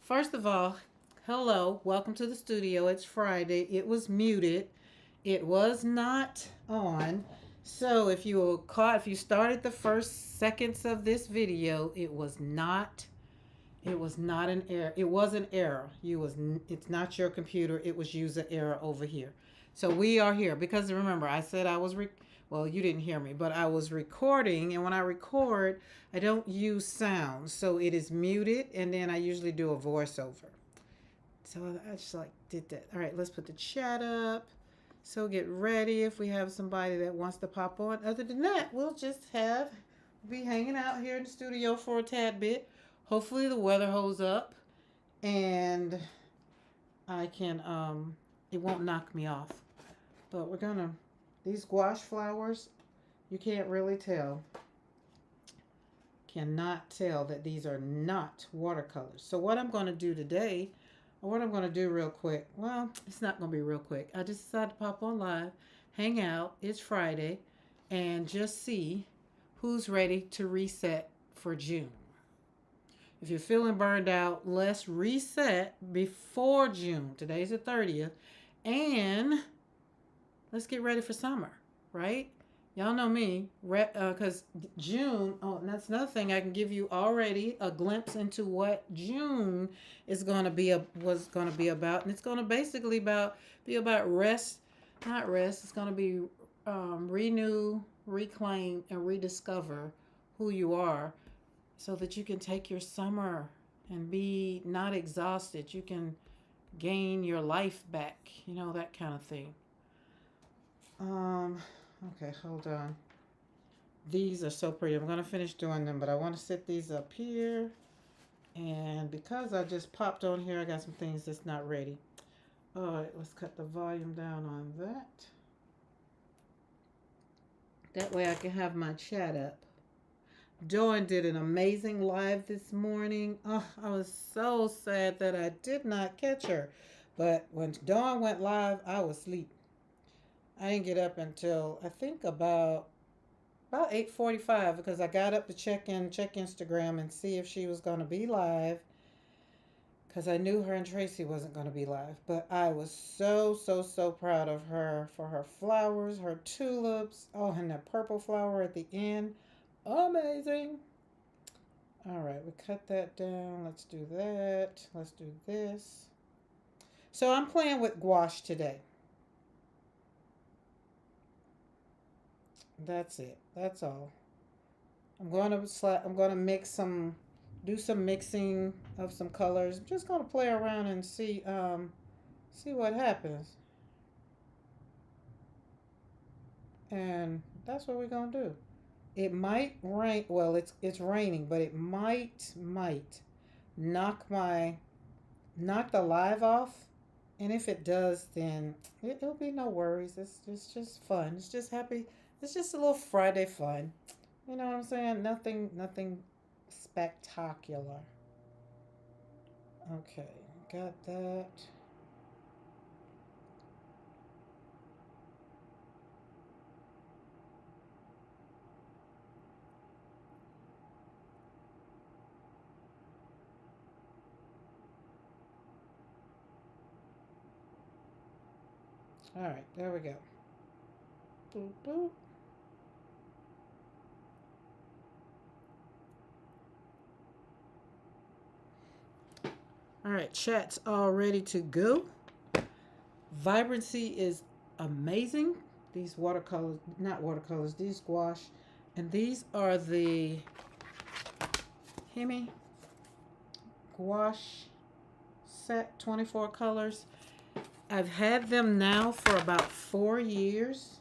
First of all, hello, welcome to the studio. It's Friday. It was muted. It was not on. So if you were caught, if you started the first seconds of this video, it was not an error. It was an error. It's not your computer. It was user error over here. So we are here because remember I said well, you didn't hear me, but I was recording, and when I record, I don't use sound. So it is muted, and then I usually do a voiceover. So I just like did that. All right, let's put the chat up. So get ready if we have somebody that wants to pop on. Other than that, be hanging out here in the studio for a tad bit. Hopefully the weather holds up and I can it won't knock me off. But we're gonna these gouache flowers, you can't really tell. Cannot tell that these are not watercolors. So what I'm gonna do today, or what I'm gonna do real quick, well, it's not gonna be real quick. I just decided to pop on live, hang out, it's Friday, and just see who's ready to reset for June. If you're feeling burned out, let's reset before June. Today's the 30th. And let's get ready for summer, right? Y'all know me, because June, oh, and that's another thing I can give you already a glimpse into what June is going to was going to be about. And it's going to basically be about rest, not rest. It's going to be renew, reclaim, and rediscover who you are so that you can take your summer and be not exhausted. You can gain your life back, that kind of thing. Okay, hold on. These are so pretty. I'm going to finish doing them, but I want to set these up here. And because I just popped on here, I got some things that's not ready. All right, let's cut the volume down on that. That way I can have my chat up. Dawn did an amazing live this morning. Oh, I was so sad that I did not catch her. But when Dawn went live, I was asleep. I didn't get up until I think about 8:45 because I got up to check Instagram and see if she was going to be live because I knew her and Tracy wasn't going to be live. But I was so proud of her for her flowers, her tulips. Oh, and that purple flower at the end. Amazing. All right, we cut that down. Let's do that. Let's do this. So I'm playing with gouache today. That's it. That's all. I'm gonna do some mixing of some colors. I'm just gonna play around and see what happens. And that's what we're gonna do. It might rain. Well, it's raining, but it might knock my knock the live off. And if it does, then it'll be no worries. It's just fun. It's just happy. It's just a little Friday fun. You know what I'm saying? Nothing spectacular. Okay, got that. All right, there we go. Boop, boop. All right, chat's all ready to go. Vibrancy is amazing. These watercolors, not watercolors, these gouache. And these are the Hemi gouache set, 24 colors. I've had them now for about 4 years,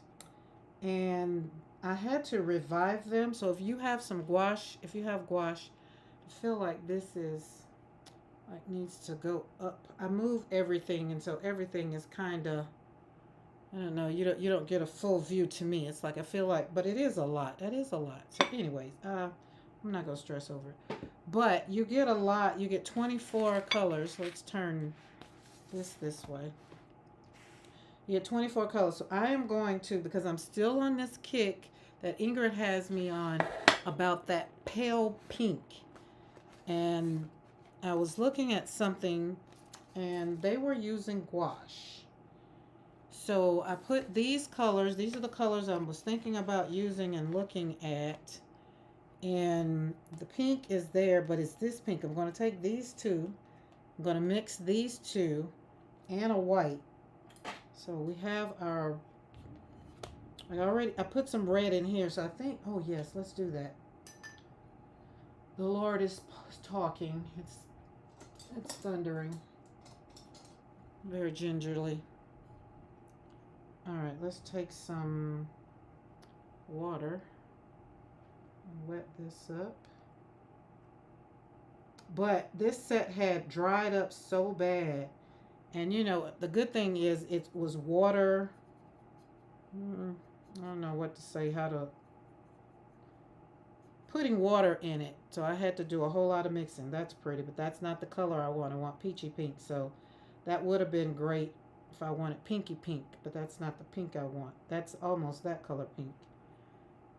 and I had to revive them. So if you have gouache, I feel like this is like needs to go up. I move everything, and so everything is kind of, I don't know. You don't get a full view to me. It's like I feel like, but it is a lot. That is a lot. So, anyways, I'm not gonna stress over it. But you get a lot. You get 24 colors. Let's turn this way. You get 24 colors. So I am going to, because I'm still on this kick that Ingrid has me on about that pale pink. And I was looking at something and they were using gouache. So I put these colors, these are the colors I was thinking about using and looking at. And the pink is there, but it's this pink. I'm going to take these two. I'm going to mix these two and a white. So we have our, I put some red in here. So I think, oh yes, let's do that. The Lord is talking. It's thundering. Very gingerly. All right, let's take some water and wet this up. But this set had dried up so bad. And you know, the good thing is it was water. I don't know what to say, how to. Putting water in it. So I had to do a whole lot of mixing. That's pretty, but that's not the color I want. I want peachy pink. So that would have been great if I wanted pinky pink, but that's not the pink I want. That's almost that color pink.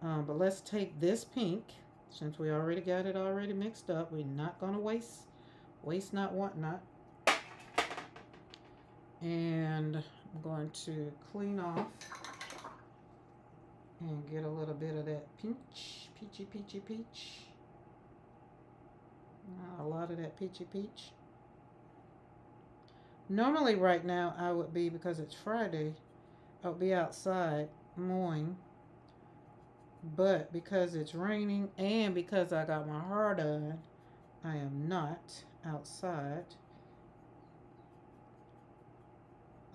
But let's take this pink, since we already got it already mixed up. We're not going to waste not, want not. And I'm going to clean off and get a little bit of that peachy peach. A lot of that peachy peach. Normally right now I would be, because it's Friday, I would be outside mowing. But because it's raining and because I got my hair done, I am not outside.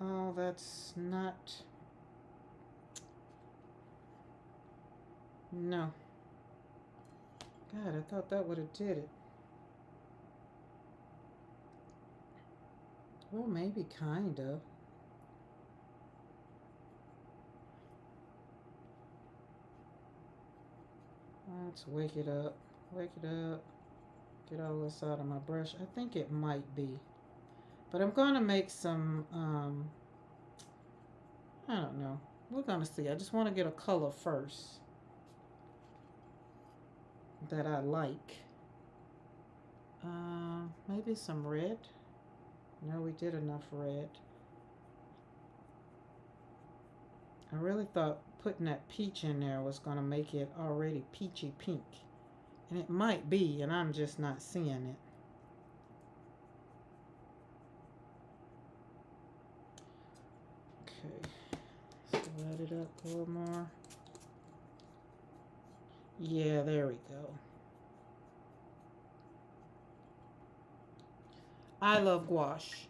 Oh, that's not. No. God, I thought that would have did it. Well, maybe kind of. Let's wake it up. Wake it up. Get all this out of my brush. I think it might be. But I'm going to make some, I don't know. We're going to see. I just want to get a color first that I like. Maybe some red. No, we did enough red. I really thought putting that peach in there was going to make it already peachy pink. And it might be, and I'm just not seeing it. Okay. So let it up a little more. Yeah, there we go. I love gouache.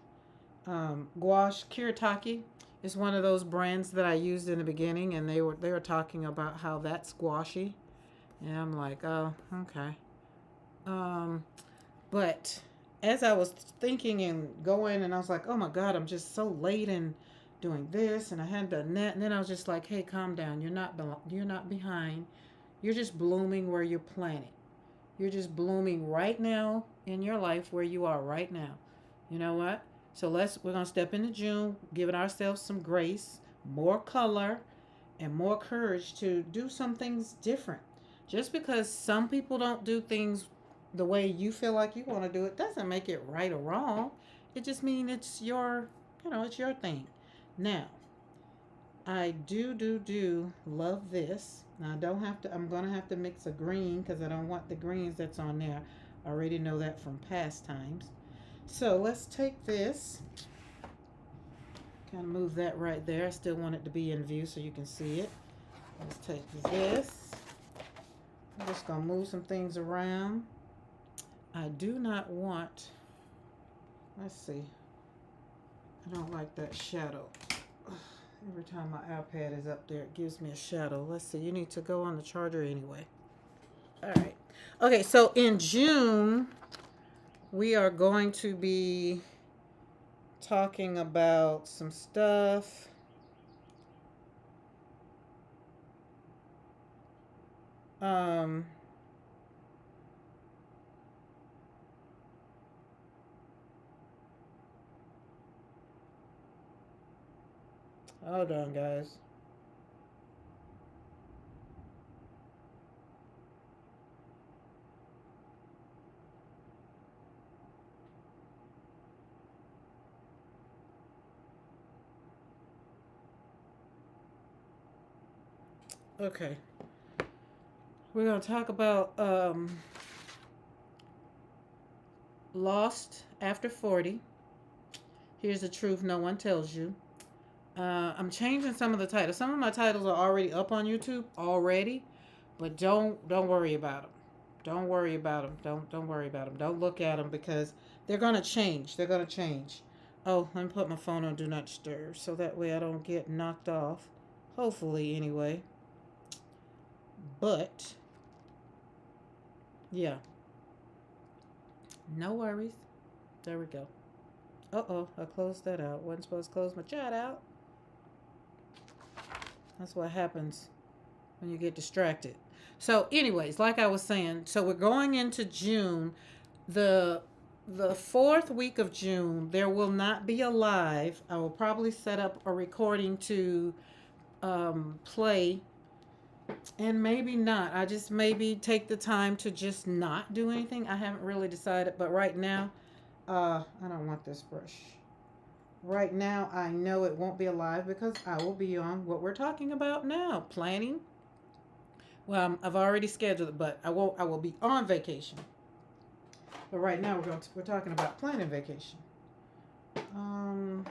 Gouache Kiritaki is one of those brands that I used in the beginning, and they were talking about how that's gouache, and I'm like, oh, okay. But as I was thinking and going, and I was like, oh my God, I'm just so late in doing this, and I hadn't done that, and then I was just like, hey, calm down. You're not behind. You're just blooming where you're planted. You're just blooming right now in your life where you are right now. You know what? So we're gonna step into June, giving ourselves some grace, more color, and more courage to do some things different. Just because some people don't do things the way you feel like you want to do it doesn't make it right or wrong. It just means it's your, it's your thing. Now, I do love this. Now I don't have to. I'm gonna have to mix a green because I don't want the greens that's on there. I already know that from past times. So let's take this. Kind of move that right there. I still want it to be in view so you can see it. Let's take this. I'm just gonna move some things around. I do not want. Let's see. I don't like that shadow. Every time my iPad is up there, it gives me a shadow. Let's see. You need to go on the charger anyway. All right. Okay, so in June, we are going to be talking about some stuff. Hold on, guys. Okay. We're going to talk about Lost After 40. Here's the truth no one tells you. I'm changing some of the titles. Some of my titles are already up on YouTube already, but don't worry about them. Don't worry about them. Don't worry about them. Don't look at them because they're gonna change. They're gonna change. Oh, let me put my phone on Do Not Disturb so that way I don't get knocked off. Hopefully, anyway. But yeah, no worries. There we go. Uh-oh, I closed that out. Wasn't supposed to close my chat out. That's what happens when you get distracted. So, anyways, like I was saying, so we're going into June. The the fourth week of June, there will not be a live. I will probably set up a recording to play, and maybe not. I just maybe take the time to just not do anything. I haven't really decided, but right now, I don't want this brush. Right now, I know it won't be alive because I will be on what we're talking about now, planning. Well, I've already scheduled it, but I won't. I will be on vacation. But right now, we're talking about planning vacation. Um,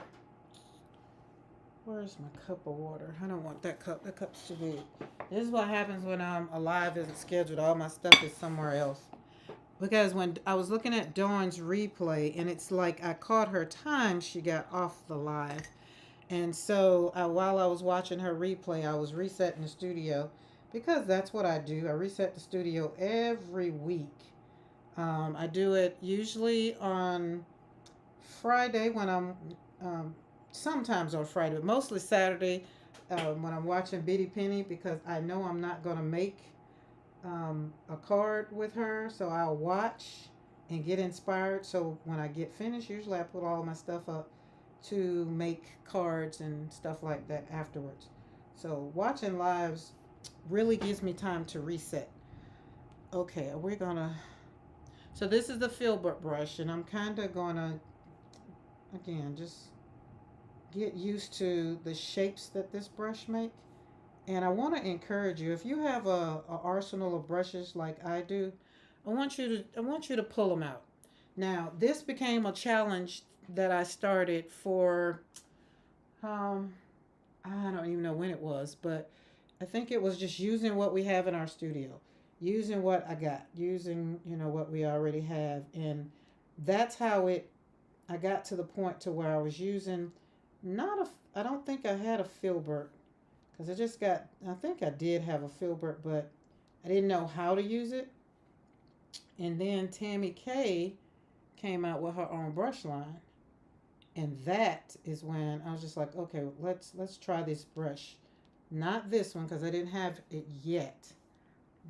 where's my cup of water? I don't want that cup. That cup's too big. This is what happens when I'm alive isn't scheduled. All my stuff is somewhere else. Because when I was looking at Dawn's replay, and it's like I caught her time, she got off the live. And so while I was watching her replay, I was resetting the studio because that's what I do. I reset the studio every week. I do it usually on Friday when I'm, sometimes on Friday, but mostly Saturday when I'm watching Bitty Penny because I know I'm not going to make a card with her. So I'll watch and get inspired. So when I get finished, usually I put all my stuff up to make cards and stuff like that afterwards. So watching lives really gives me time to reset. Okay, we're gonna. So this is the filbert brush, and I'm kind of gonna again just get used to the shapes that this brush make. And I want to encourage you if you have a arsenal of brushes like I do, I want you to pull them out. Now this became a challenge that I started for um I don't even know when it was, but I think it was just using what we have in our studio, using what I got, using what we already have, and that's how it. I got to the point to where I was using not a. I don't think I had a filbert because I just got. I think I did have a filbert, but I didn't know how to use it. And then Tammy K came out with her own brush line, and that is when I was just like, okay, let's try this brush. Not this one because I didn't have it yet,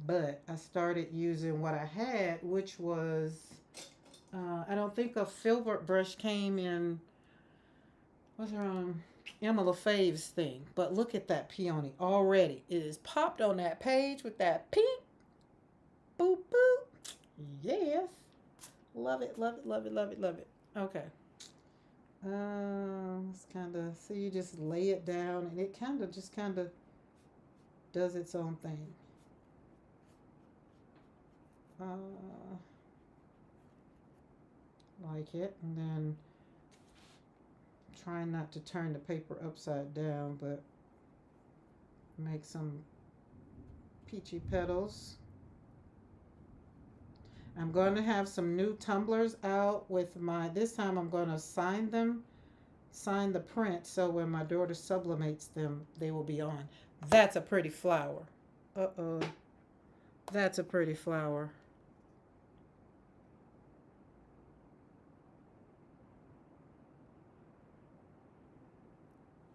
but I started using what I had, which was I don't think a filbert brush came in. What's her Emma LaFave's thing? But look at that peony already. It is popped on that page with that pink boop boop. Yes, love it, love it, love it, love it, love it. Okay. It's kind of so you just lay it down and it kind of does its own thing. Uh, like it, and then trying not to turn the paper upside down, but make some peachy petals. I'm going to have some new tumblers out with this time I'm going to sign the print, so when my daughter sublimates them, they will be on. That's a pretty flower. Uh-oh. That's a pretty flower.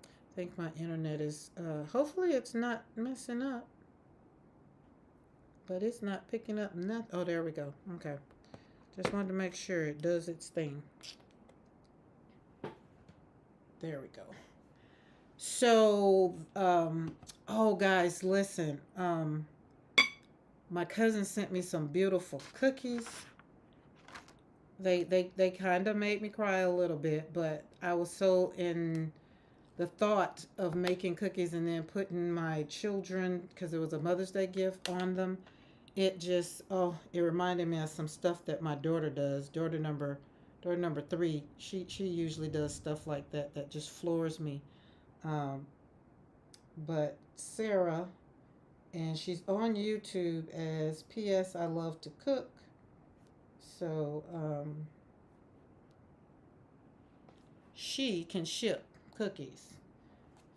I think my internet is, hopefully it's not messing up, but it's not picking up nothing. Oh, there we go. Okay. Just wanted to make sure it does its thing. There we go. So, oh, guys, listen. My cousin sent me some beautiful cookies. They kind of made me cry a little bit, but I was so in the thought of making cookies and then putting my children, because it was a Mother's Day gift, on them, it just, oh, it reminded me of some stuff that my daughter does. Daughter number 3, she usually does stuff like that that just floors me. Um, but Sarah, and she's on YouTube as P.S. I love to cook. So she can ship cookies.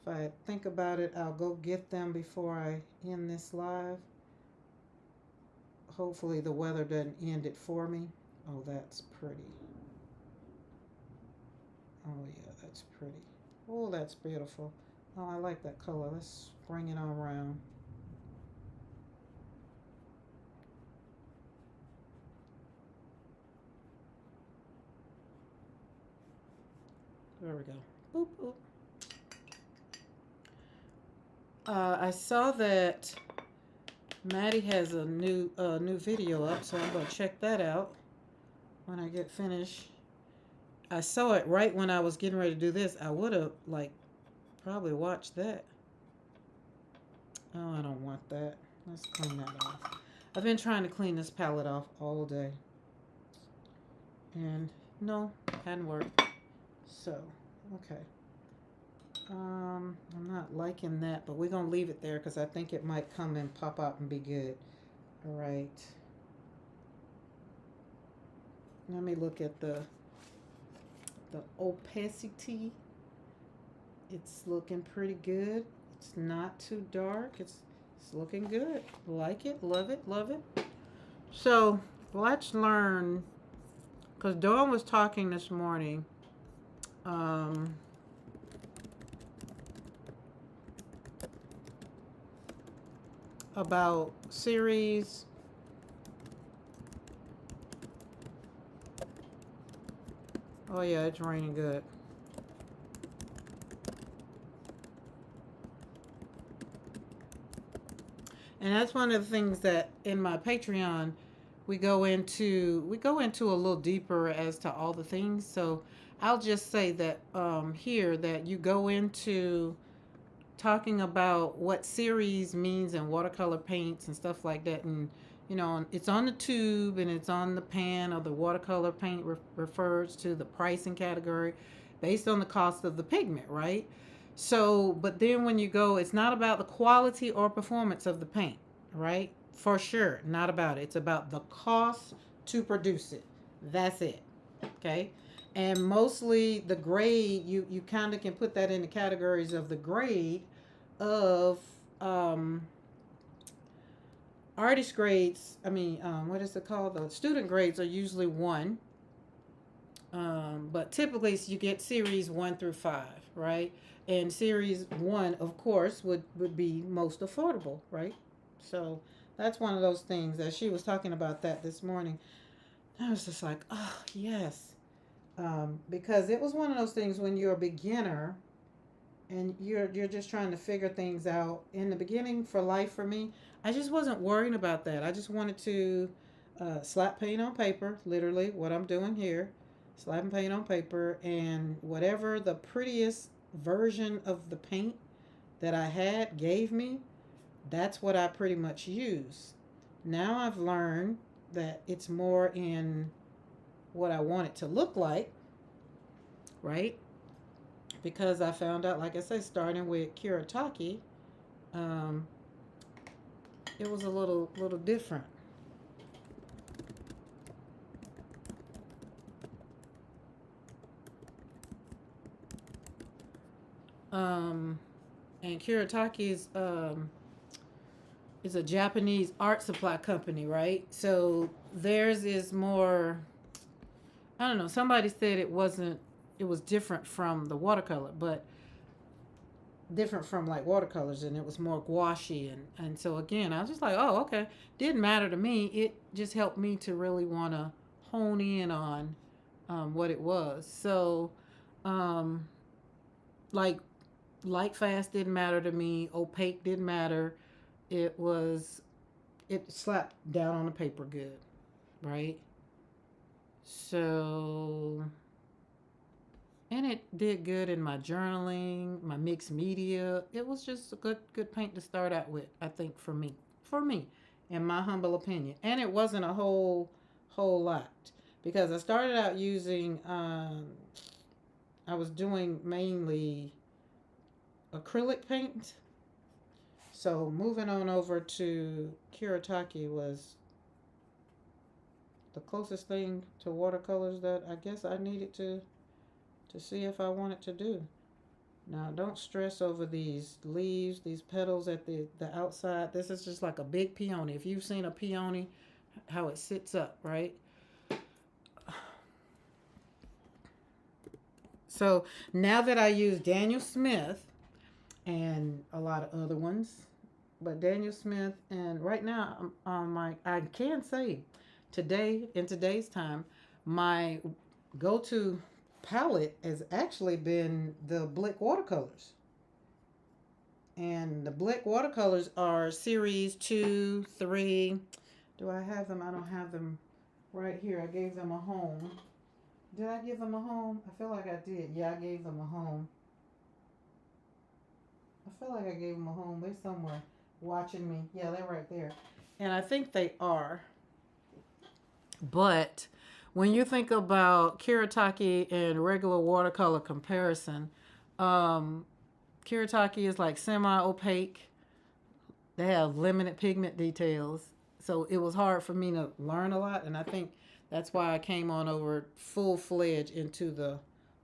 If I think about it, I'll go get them before I end this live. Hopefully, the weather doesn't end it for me. Oh, that's pretty. Oh, yeah, that's pretty. Oh, that's beautiful. Oh, I like that color. Let's bring it on around. There we go. Boop, boop. I saw that Maddie has a new video up, so I'm gonna check that out when I get finished. I saw it right when I was getting ready to do this. I would have like probably watched that. Oh, I don't want that. Let's clean that off. I've been trying to clean this palette off all day, and no, hadn't worked. So, okay. I'm not liking that, but we're gonna leave it there because I think it might come and pop out and be good. All right. Let me look at the opacity. It's looking pretty good. It's not too dark. It's looking good. Like it, love it, love it. So let's learn, because Dawn was talking this morning. Um, about series. Oh yeah, it's raining good. And that's one of the things that in my Patreon we go into a little deeper as to all the things. So I'll just say that here that you go into talking about what series means in watercolor paints and stuff like that, and it's on the tube and it's on the pan, or the watercolor paint refers to the pricing category based on the cost of the pigment, right? So but then when you go, it's not about the quality or performance of the paint, right? For sure, not about it. It's about the cost to produce it. That's it. Okay. And mostly the grade, you kind of can put that in the categories of the grade of artist grades. I mean, what is it called? The student grades are usually one, but typically you get series 1 through 5, right? And series 1, of course, would be most affordable, right? So that's one of those things that she was talking about that this morning. I was just like, oh yes, because it was one of those things when you're a beginner and you're just trying to figure things out in the beginning. For life, for me, I just wasn't worrying about that. I just wanted to slap paint on paper, literally what I'm doing here, slapping paint on paper, and whatever the prettiest version of the paint that I had gave me, that's what I pretty much use. Now I've learned that it's more in what I want it to look like, right? Because I found out, like I said, starting with Kuretake, um, it was a little different. Um, and Kuretake is a Japanese art supply company, right? So theirs is more. I don't know. Somebody said it wasn't. It was different from the watercolor, but different from like watercolors, and it was more gouache, and so again, I was just like, oh, okay. Didn't matter to me. It just helped me to really want to hone in on what it was. So, um, like light fast didn't matter to me. Opaque didn't matter. It was it slapped down on the paper good, right? So, and it did good in my journaling, my mixed media. It was just a good paint to start out with, I think, for me, in my humble opinion. And it wasn't a whole lot because I started out using. I was doing mainly acrylic paint. So moving on over to Kiritaki was the closest thing to watercolors that I guess I needed to see if I wanted to do. Now, don't stress over these leaves, these petals at the outside. This is just like a big peony. If you've seen a peony, how it sits up, right? So now that I use Daniel Smith and a lot of other ones, but Daniel Smith, and right now, I can say today, in today's time, my go to palette has actually been the Blick watercolors. And the Blick watercolors are series 2, 3. Do I have them? I don't have them right here. I gave them a home. Did I give them a home? I feel like I did. Yeah, I gave them a home. I feel like I gave them a home. They're somewhere watching me. Yeah, they're right there. And I think they are. But when you think about Kiritaki and regular watercolor comparison, Kiritaki is like semi-opaque. They have limited pigment details. So it was hard for me to learn a lot. And I think that's why I came on over full-fledged into the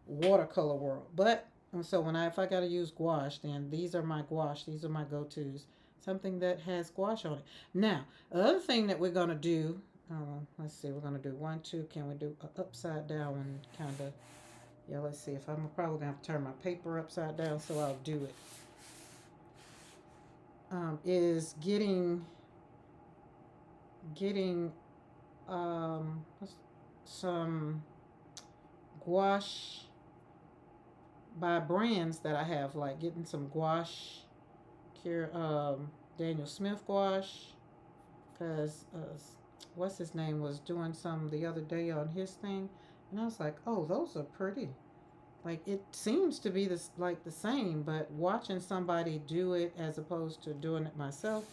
watercolor world. But so if I got to use gouache, then these are my gouache. These are my go-tos. Something that has gouache on it. Now, the other thing that we're going to do, let's see, we're going to do 1, 2. Can we do an upside down one kind of? Yeah, let's see. If I'm probably going to have to turn my paper upside down, so I'll do it. Is getting some gouache by brands that I have, like getting some gouache, Daniel Smith gouache, because what's his name was doing some the other day on his thing, and I was like, oh, those are pretty. Like it seems to be this like the same, but watching somebody do it as opposed to doing it myself,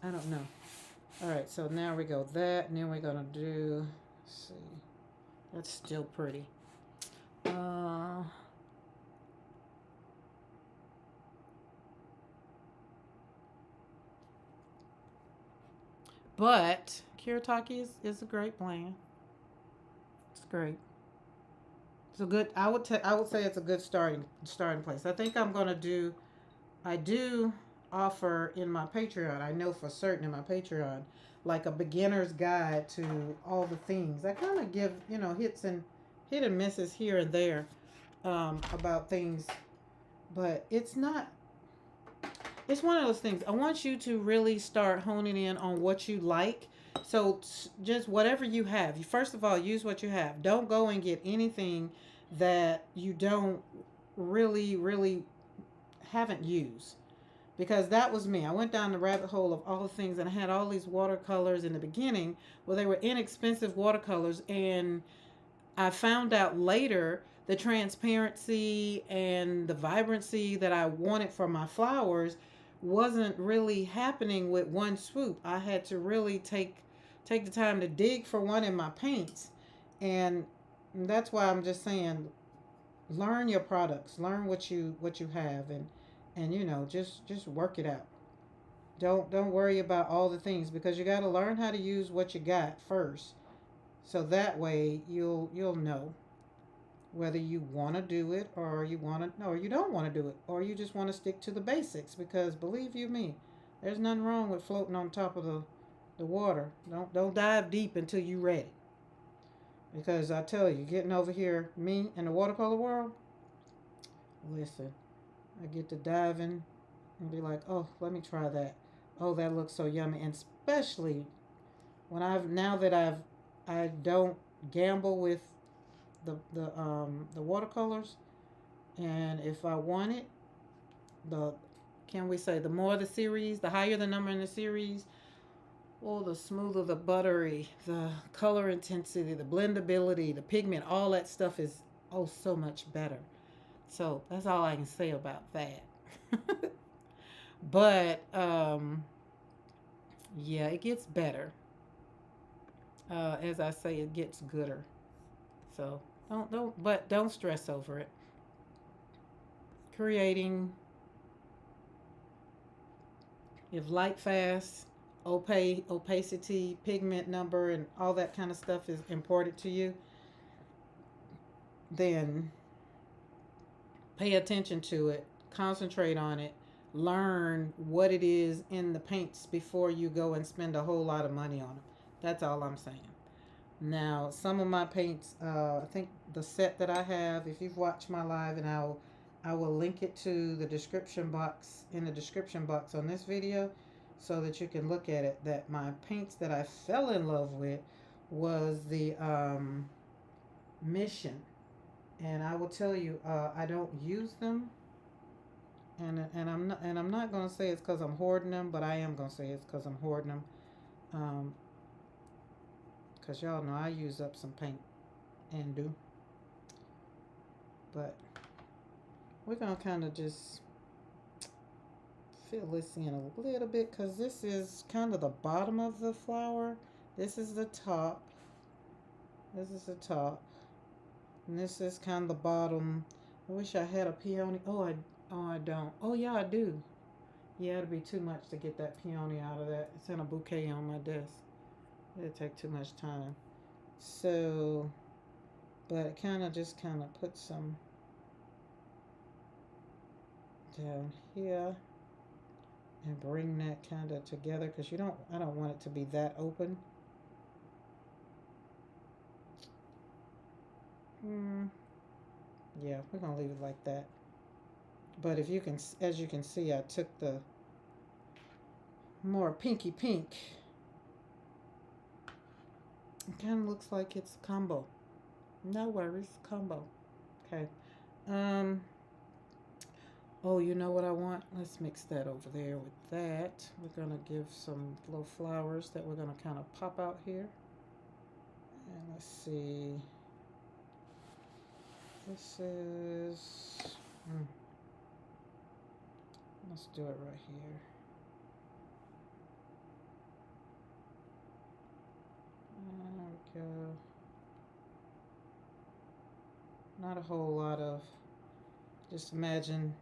I don't know. All right, so now we go that, and then we're gonna do. Let's see, that's still pretty. But Kiritaki is a great blend. It's great. It's a good. I would say it's a good starting place. I think I'm gonna do. I do offer in my Patreon. I know for certain in my Patreon, like a beginner's guide to all the things. I kind of give hit and misses here and there about things, but it's not. It's one of those things. I want you to really start honing in on what you like. So just whatever you have. You first of all use what you have. Don't go and get anything that you don't really haven't used. Because that was me. I went down the rabbit hole of all the things, and I had all these watercolors in the beginning. Well, they were inexpensive watercolors, and I found out later the transparency and the vibrancy that I wanted for my flowers wasn't really happening with one swoop. I had to really take the time to dig for one in my paints, and that's why I'm just saying, learn your products, learn what you have, and just work it out. Don't worry about all the things, because you got to learn how to use what you got first, so that way you'll know whether you want to do it or you don't want to do it, or you just want to stick to the basics, because believe you me, there's nothing wrong with floating on top of the water. Don't dive deep until you're ready, because I tell you, getting over here, me in the watercolor world, listen, I get to diving and be like, oh, let me try that. Oh, that looks so yummy. And especially when I don't gamble with the watercolors, and if I want it, the can we say the more the series, the higher the number in the series, or the smoother, the buttery, the color intensity, the blendability, the pigment, all that stuff is oh so much better. So that's all I can say about that. But yeah, it gets better. As I say, it gets gooder. So don't stress over it. Creating, if light fast, opacity, pigment number, and all that kind of stuff is important to you, then pay attention to it, concentrate on it, learn what it is in the paints before you go and spend a whole lot of money on them. That's all I'm saying. Now, some of my paints, I think the set that I have, if you've watched my live, and I will link it to the description box in the description box on this video so that you can look at it. That my paints that I fell in love with was the Mission, and I will tell you, I don't use them, and I'm not gonna say it's because I'm hoarding them, but I am gonna say it's because I'm hoarding them, um, because y'all know I use up some paint and do, but we're gonna kind of just fill this in a little bit because this is kind of the bottom of the flower. This is the top. This is the top, and this is kind of the bottom. I wish I had a peony. Oh, I don't. Oh yeah, I do. Yeah, it'd be too much to get that peony out of that. It's in a bouquet on my desk. It'd take too much time. So, but it kind of just kind of put some down here and bring that kind of together because I don't want it to be that open. Hmm. Yeah, we're gonna leave it like that. But if you can, as you can see, I took the more pinky pink. It kind of looks like it's a combo. No worries, combo. Okay. Um. Oh, you know what I want? Let's mix that over there with that. We're gonna give some little flowers that we're gonna kind of pop out here. And let's see. This is. Hmm, let's do it right here. There we go. Not a whole lot of. Just imagine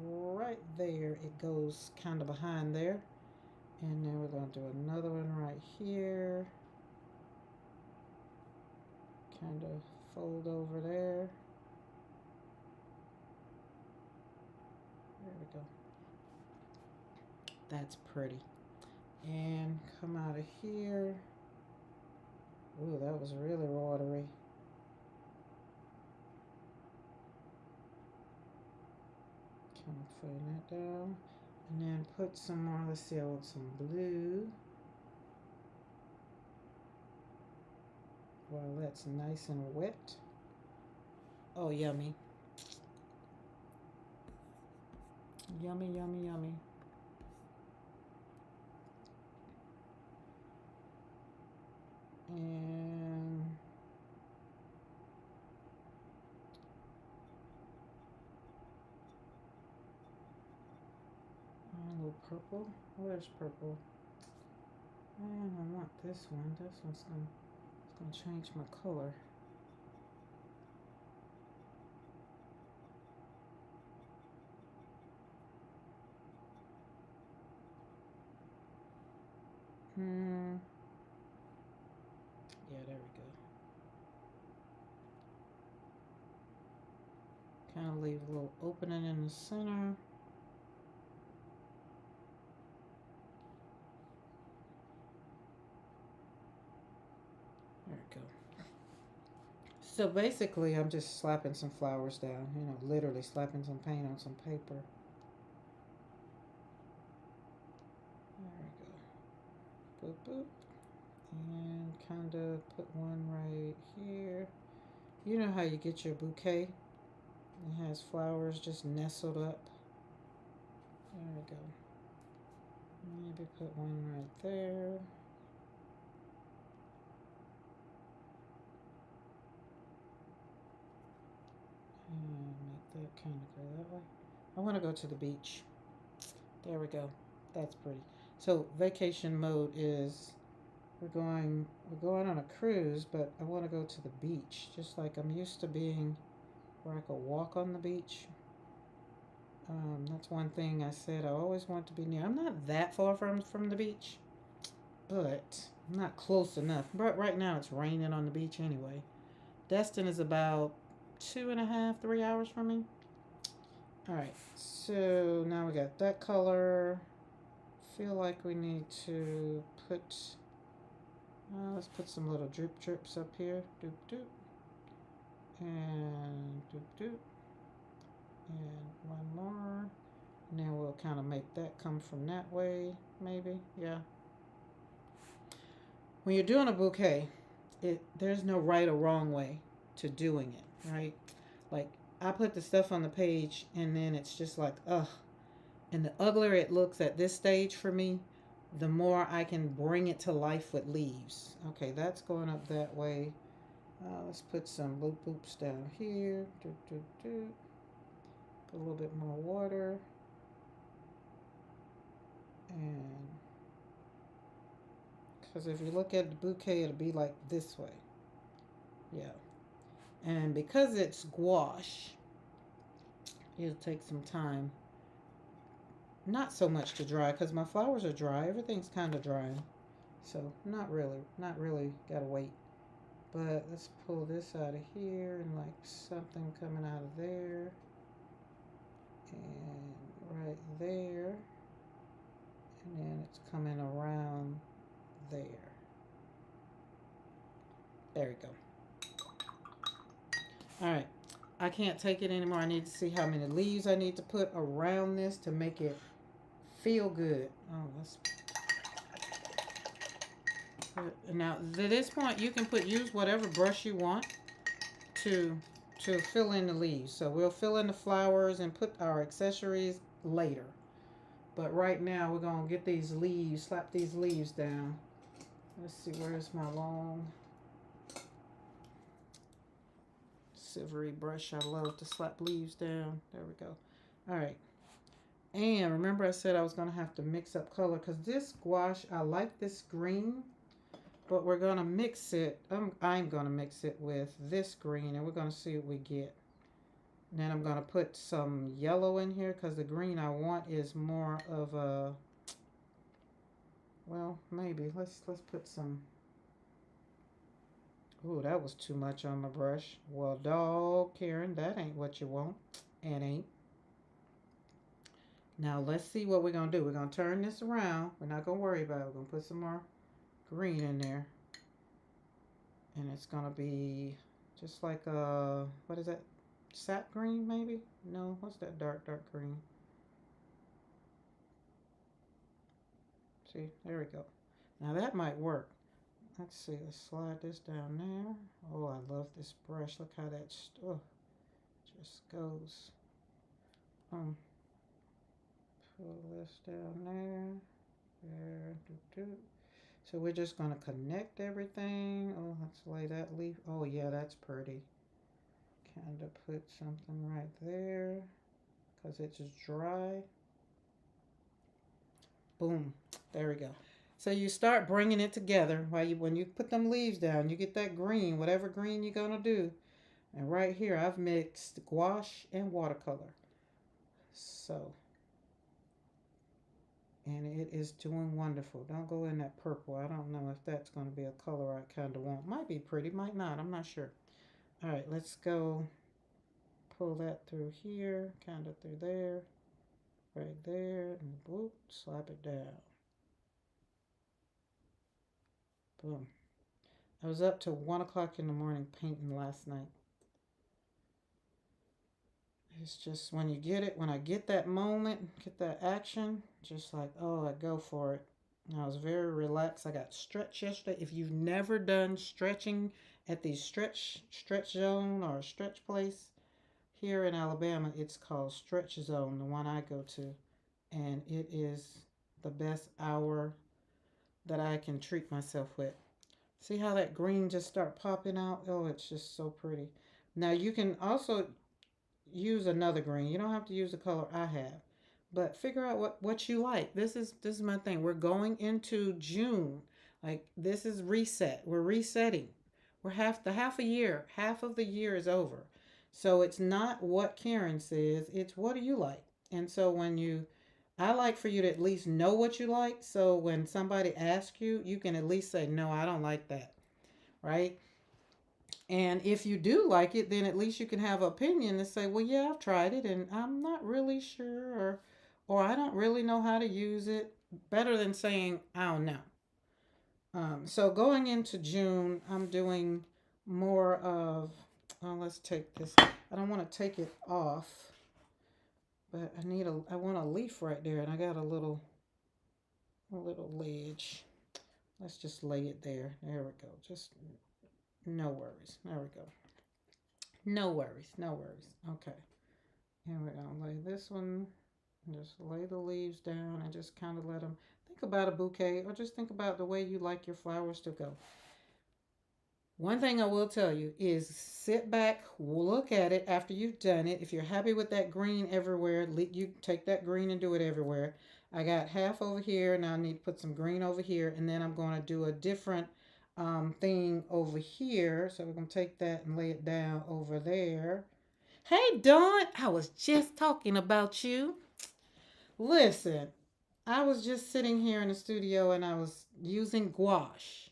right there. It goes kind of behind there. And then we're going to do another one right here. Kind of fold over there. There we go. That's pretty. And come out of here. Ooh, that was really watery. Kind of putting that down. And then put some more, let's see, I want some blue. While that's nice and wet. Oh, yummy. Yummy, yummy, yummy. And a little purple. Where's purple? And I want this one. This one's gonna change my color. Hmm. Yeah, there we go. Kind of leave a little opening in the center. There we go. So basically, I'm just slapping some flowers down. You know, literally slapping some paint on some paper. There we go. Boop, boop. And kind of put one right here. You know how you get your bouquet? It has flowers just nestled up. There we go. Maybe put one right there. kind of go that way. I want to go to the beach. There we go. That's pretty. So vacation mode is we're going on a cruise, but I want to go to the beach, just like I'm used to being where I could walk on the beach. That's one thing I said I always want to be near. I'm not that far from the beach, but I'm not close enough. But right now it's raining on the beach anyway. Destin is about 2.5, 3 hours from me. All right, so now we got that color. Feel like we need to put, let's put some little drip drips up here. Doop doop. And doop doop. And one more. And then we'll kind of make that come from that way, maybe. Yeah. When you're doing a bouquet, there's no right or wrong way to doing it, right? Like I put the stuff on the page and then it's just like, ugh. And the uglier it looks at this stage for me, the more I can bring it to life with leaves. Okay, that's going up that way. Let's put some loop loops down here. Do, do, do. Put a little bit more water. And because if you look at the bouquet, it'll be like this way. Yeah. And because it's gouache, it'll take some time. Not so much to dry because my flowers are dry. Everything's kind of dry. So not really gotta wait. But let's pull this out of here and like something coming out of there. And right there. And then it's coming around there. There we go. All right. I can't take it anymore. I need to see how many leaves I need to put around this to make it feel good. Oh, let's. Now, at this point, you can use whatever brush you want to fill in the leaves. So we'll fill in the flowers and put our accessories later. But right now, we're gonna get these leaves, slap these leaves down. Let's see, where's my long silvery brush? I love to slap leaves down. There we go. All right. And remember I said I was going to have to mix up color because this gouache, I like this green, but we're going to mix it. I'm going to mix it with this green and we're going to see what we get. And then I'm going to put some yellow in here because the green I want is more of a, well, maybe. Let's put some. Ooh, that was too much on my brush. Well, dog, Karen, that ain't what you want. It ain't. Now let's see what we're going to do. We're going to turn this around. We're not going to worry about it. We're going to put some more green in there. And it's going to be just like a, what is that? Sap green maybe? No, what's that dark green? See, there we go. Now that might work. Let's see, let's slide this down there. Oh, I love this brush. Look how that just goes. Pull this down there. There. Do, do. So we're just going to connect everything. Oh, let's lay that leaf. Oh, yeah, that's pretty. Kind of put something right there because it's dry. Boom. There we go. So you start bringing it together when you put them leaves down, you get that green, whatever green you're going to do. And right here, I've mixed gouache and watercolor. So, and it is doing wonderful. Don't go in that purple. I don't know if that's going to be a color I kind of want. Might be pretty, might not. I'm not sure. All right, let's go pull that through here, kind of through there, right there, and whoop, slap it down. Boom. I was up till 1 o'clock in the morning painting last night. It's just when you get it, when I get that moment, get that action, just like, oh, I go for it. And I was very relaxed. I got stretched yesterday. If you've never done stretching at the stretch zone or stretch place here in Alabama, it's called Stretch Zone, the one I go to. And it is the best hour that I can treat myself with. See how that green just start popping out? Oh, it's just so pretty. Now you can also use another green. You don't have to use the color I have. But figure out what you like. This is my thing. We're going into June. Like this is reset. We're resetting. We're half a year. Half of the year is over. So it's not what Karen says, it's what do you like? And so when you I like for you to at least know what you like. So when somebody asks you, you can at least say, no, I don't like that. Right? And if you do like it, then at least you can have an opinion and say, well, yeah, I've tried it and I'm not really sure, or I don't really know how to use it. Better than saying, I don't know. So going into June, I'm doing more of, let's take this. I don't want to take it off, but I want a leaf right there and I got a little ledge. Let's just lay it there. There we go. Just no worries. There we go. No worries. No worries. Okay. Here we're going to lay this one. Just lay the leaves down and just kind of let them think about a bouquet or just think about the way you like your flowers to go. One thing I will tell you is sit back, look at it after you've done it. If you're happy with that green everywhere, you take that green and do it everywhere. I got half over here. Now I need to put some green over here, and then I'm going to do a different thing over here. So we're going to take that and lay it down over there. Hey, Dawn, I was just talking about you. Listen, I was just sitting here in the studio and I was using gouache,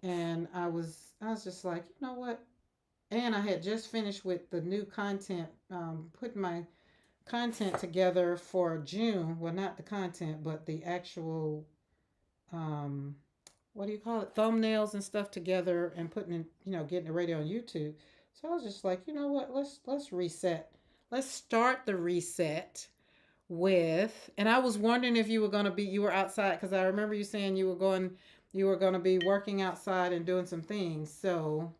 and I was just like, you know what? And I had just finished with the new content, putting my content together for June. Well, not the content, but the actual, um, what do you call it? Thumbnails and stuff together and putting it, getting it ready on YouTube. So I was just like, you know what? Let's reset. Let's start the reset with, and I was wondering if you were outside because I remember you saying you were going to be working outside and doing some things. So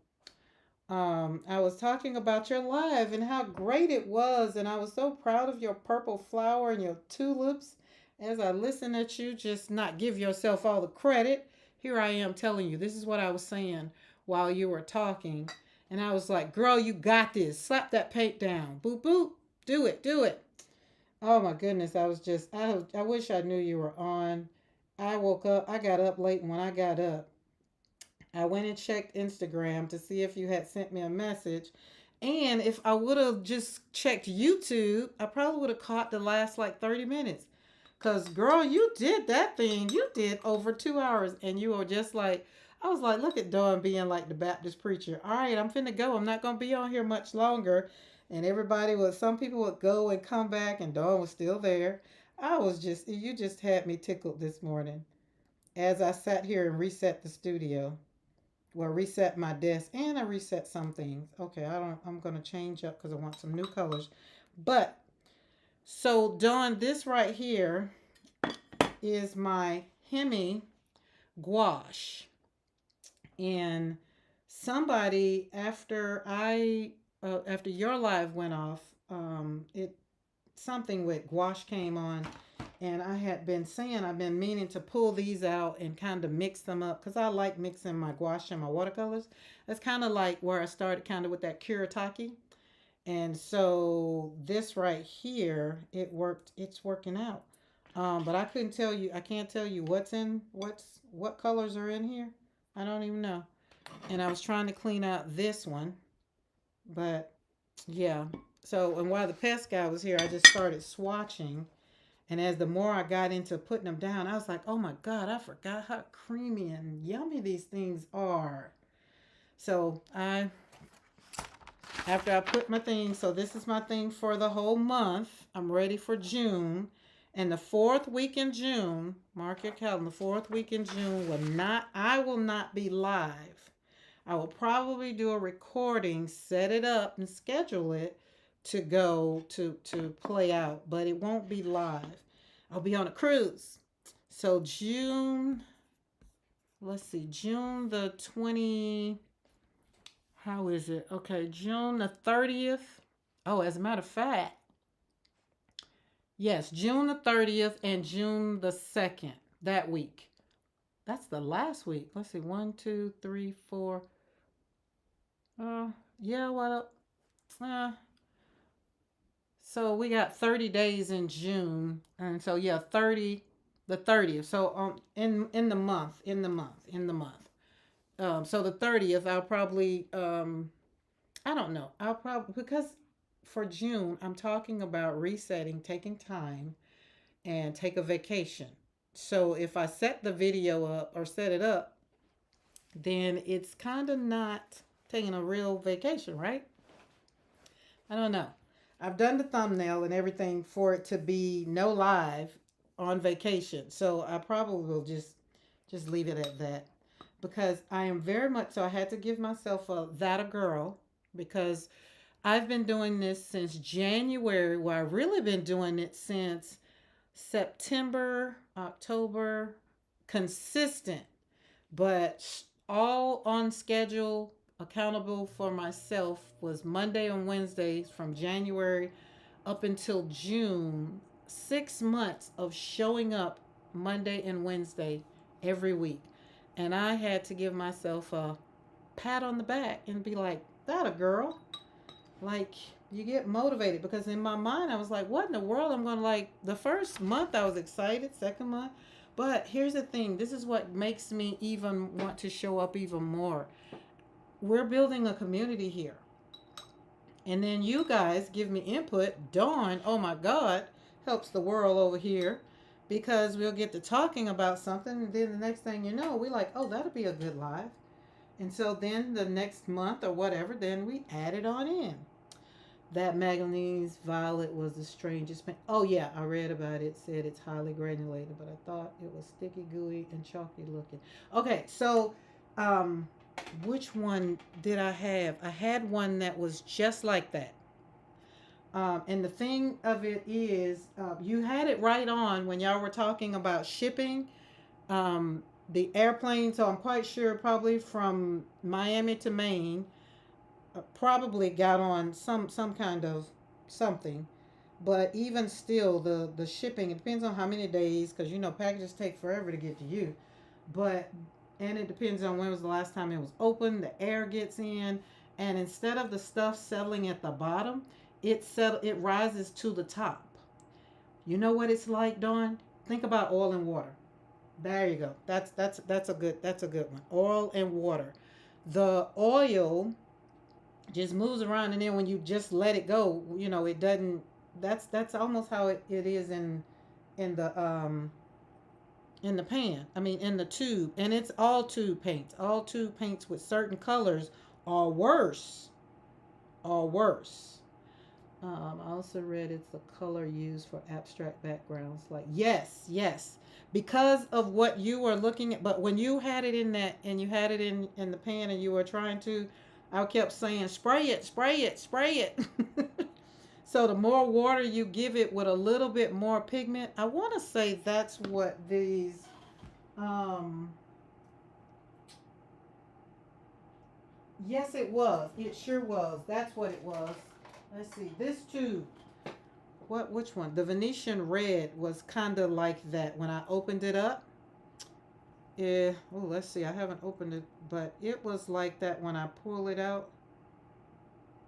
I was talking about your live and how great it was, and I was so proud of your purple flower and your tulips. As I listened at you, just not give yourself all the credit. Here I am telling you, this is what I was saying while you were talking. And I was like, girl, you got this. Slap that paint down. Boop, boop. Do it, do it. Oh my goodness, I wish I knew you were on. I woke up, I got up late, and when I got up, I went and checked Instagram to see if you had sent me a message. And if I would have just checked YouTube, I probably would have caught the last like 30 minutes. Because, girl, you did that thing. You did over 2 hours. And you were just like, I was like, look at Dawn being like the Baptist preacher. All right, I'm finna go. I'm not going to be on here much longer. And some people would go and come back, and Dawn was still there. You just had me tickled this morning as I sat here and reset the studio. Well, reset my desk and I reset some things. Okay, I'm going to change up because I want some new colors. But so Dawn, this right here is my Hemi gouache. And somebody after your live went off, it something with gouache came on, and I had been saying I've been meaning to pull these out and kind of mix them up because I like mixing my gouache and my watercolors. That's kind of like where I started, kind of with that Kuretake. And so this right here, it worked. It's working out. But I couldn't tell you. I can't tell you what colors are in here. I don't even know. And I was trying to clean out this one, but yeah. So and while the pest guy was here, I just started swatching. And as the more I got into putting them down, I was like, oh my God, I forgot how creamy and yummy these things are. So after I put my thing, so this is my thing for the whole month. I'm ready for June. And the fourth week in June, mark your calendar, the fourth week in June I will not be live. I will probably do a recording, set it up and schedule it to go to play out, but it won't be live. I'll be on a cruise. So let's see, June the 20, how is it? Okay, June the 30th. Oh, as a matter of fact, yes, June the 30th and June the 2nd, that week. That's the last week. Let's see, one, two, three, four. Yeah, what up? So we got 30 days in June, and so yeah, 30, the 30th. So in the month, in the month. So the 30th, I'll probably I don't know. I'll probably because for June, I'm talking about resetting, taking time, and take a vacation. So if I set the video up or set it up, then it's kind of not taking a real vacation, right? I don't know. I've done the thumbnail and everything for it to be no live on vacation. So I probably will just leave it at that because I am very much so I had to give myself a girl because I've been doing this since January. Well, I've really been doing it since September, October, consistent, but all on schedule, accountable for myself was Monday and Wednesdays from January up until June. 6 months of showing up Monday and Wednesday every week. And I had to give myself a pat on the back and be like, that a girl. Like, you get motivated because in my mind I was like, what in the world? I'm going to like the first month I was excited, second month. But here's the thing, this is what makes me even want to show up even more. We're building a community here. And then you guys give me input. Dawn, oh my God, helps the world over here because we'll get to talking about something. And then the next thing you know, we like, oh, that'll be a good live. And so then the next month or whatever, then we add it on in. That manganese violet was the strangest paint. Oh yeah, I read about it. It said it's highly granulated, but I thought it was sticky, gooey, and chalky looking. Okay, so um, which one did I have? I had one that was just like that. And the thing of it is, you had it right on when y'all were talking about shipping the airplane. So I'm quite sure, probably from Miami to Maine, probably got on some kind of something. But even still, the shipping, it depends on how many days, because you know packages take forever to get to you. But and it depends on when was the last time it was open. The air gets in, and instead of the stuff settling at the bottom, it rises to the top. You know what it's like, Dawn? Think about oil and water. There you go. That's a good one. Oil and water. The oil just moves around, and then when you just let it go, it doesn't. That's almost how it is in the pan. I mean, in the tube, and it's all tube paints. All tube paints with certain colors are worse. Are worse. I also read it's the color used for abstract backgrounds. Like, yes, yes, because of what you were looking at. But when you had it in that, and you had it in the pan, and you were trying to, I kept saying, spray it, spray it, spray it. So the more water you give it with a little bit more pigment, I want to say that's what these. Um, yes, it was. It sure was. That's what it was. Let's see. This too. Which one? The Venetian red was kind of like that when I opened it up. Yeah. Oh, let's see. I haven't opened it, but it was like that when I pull it out.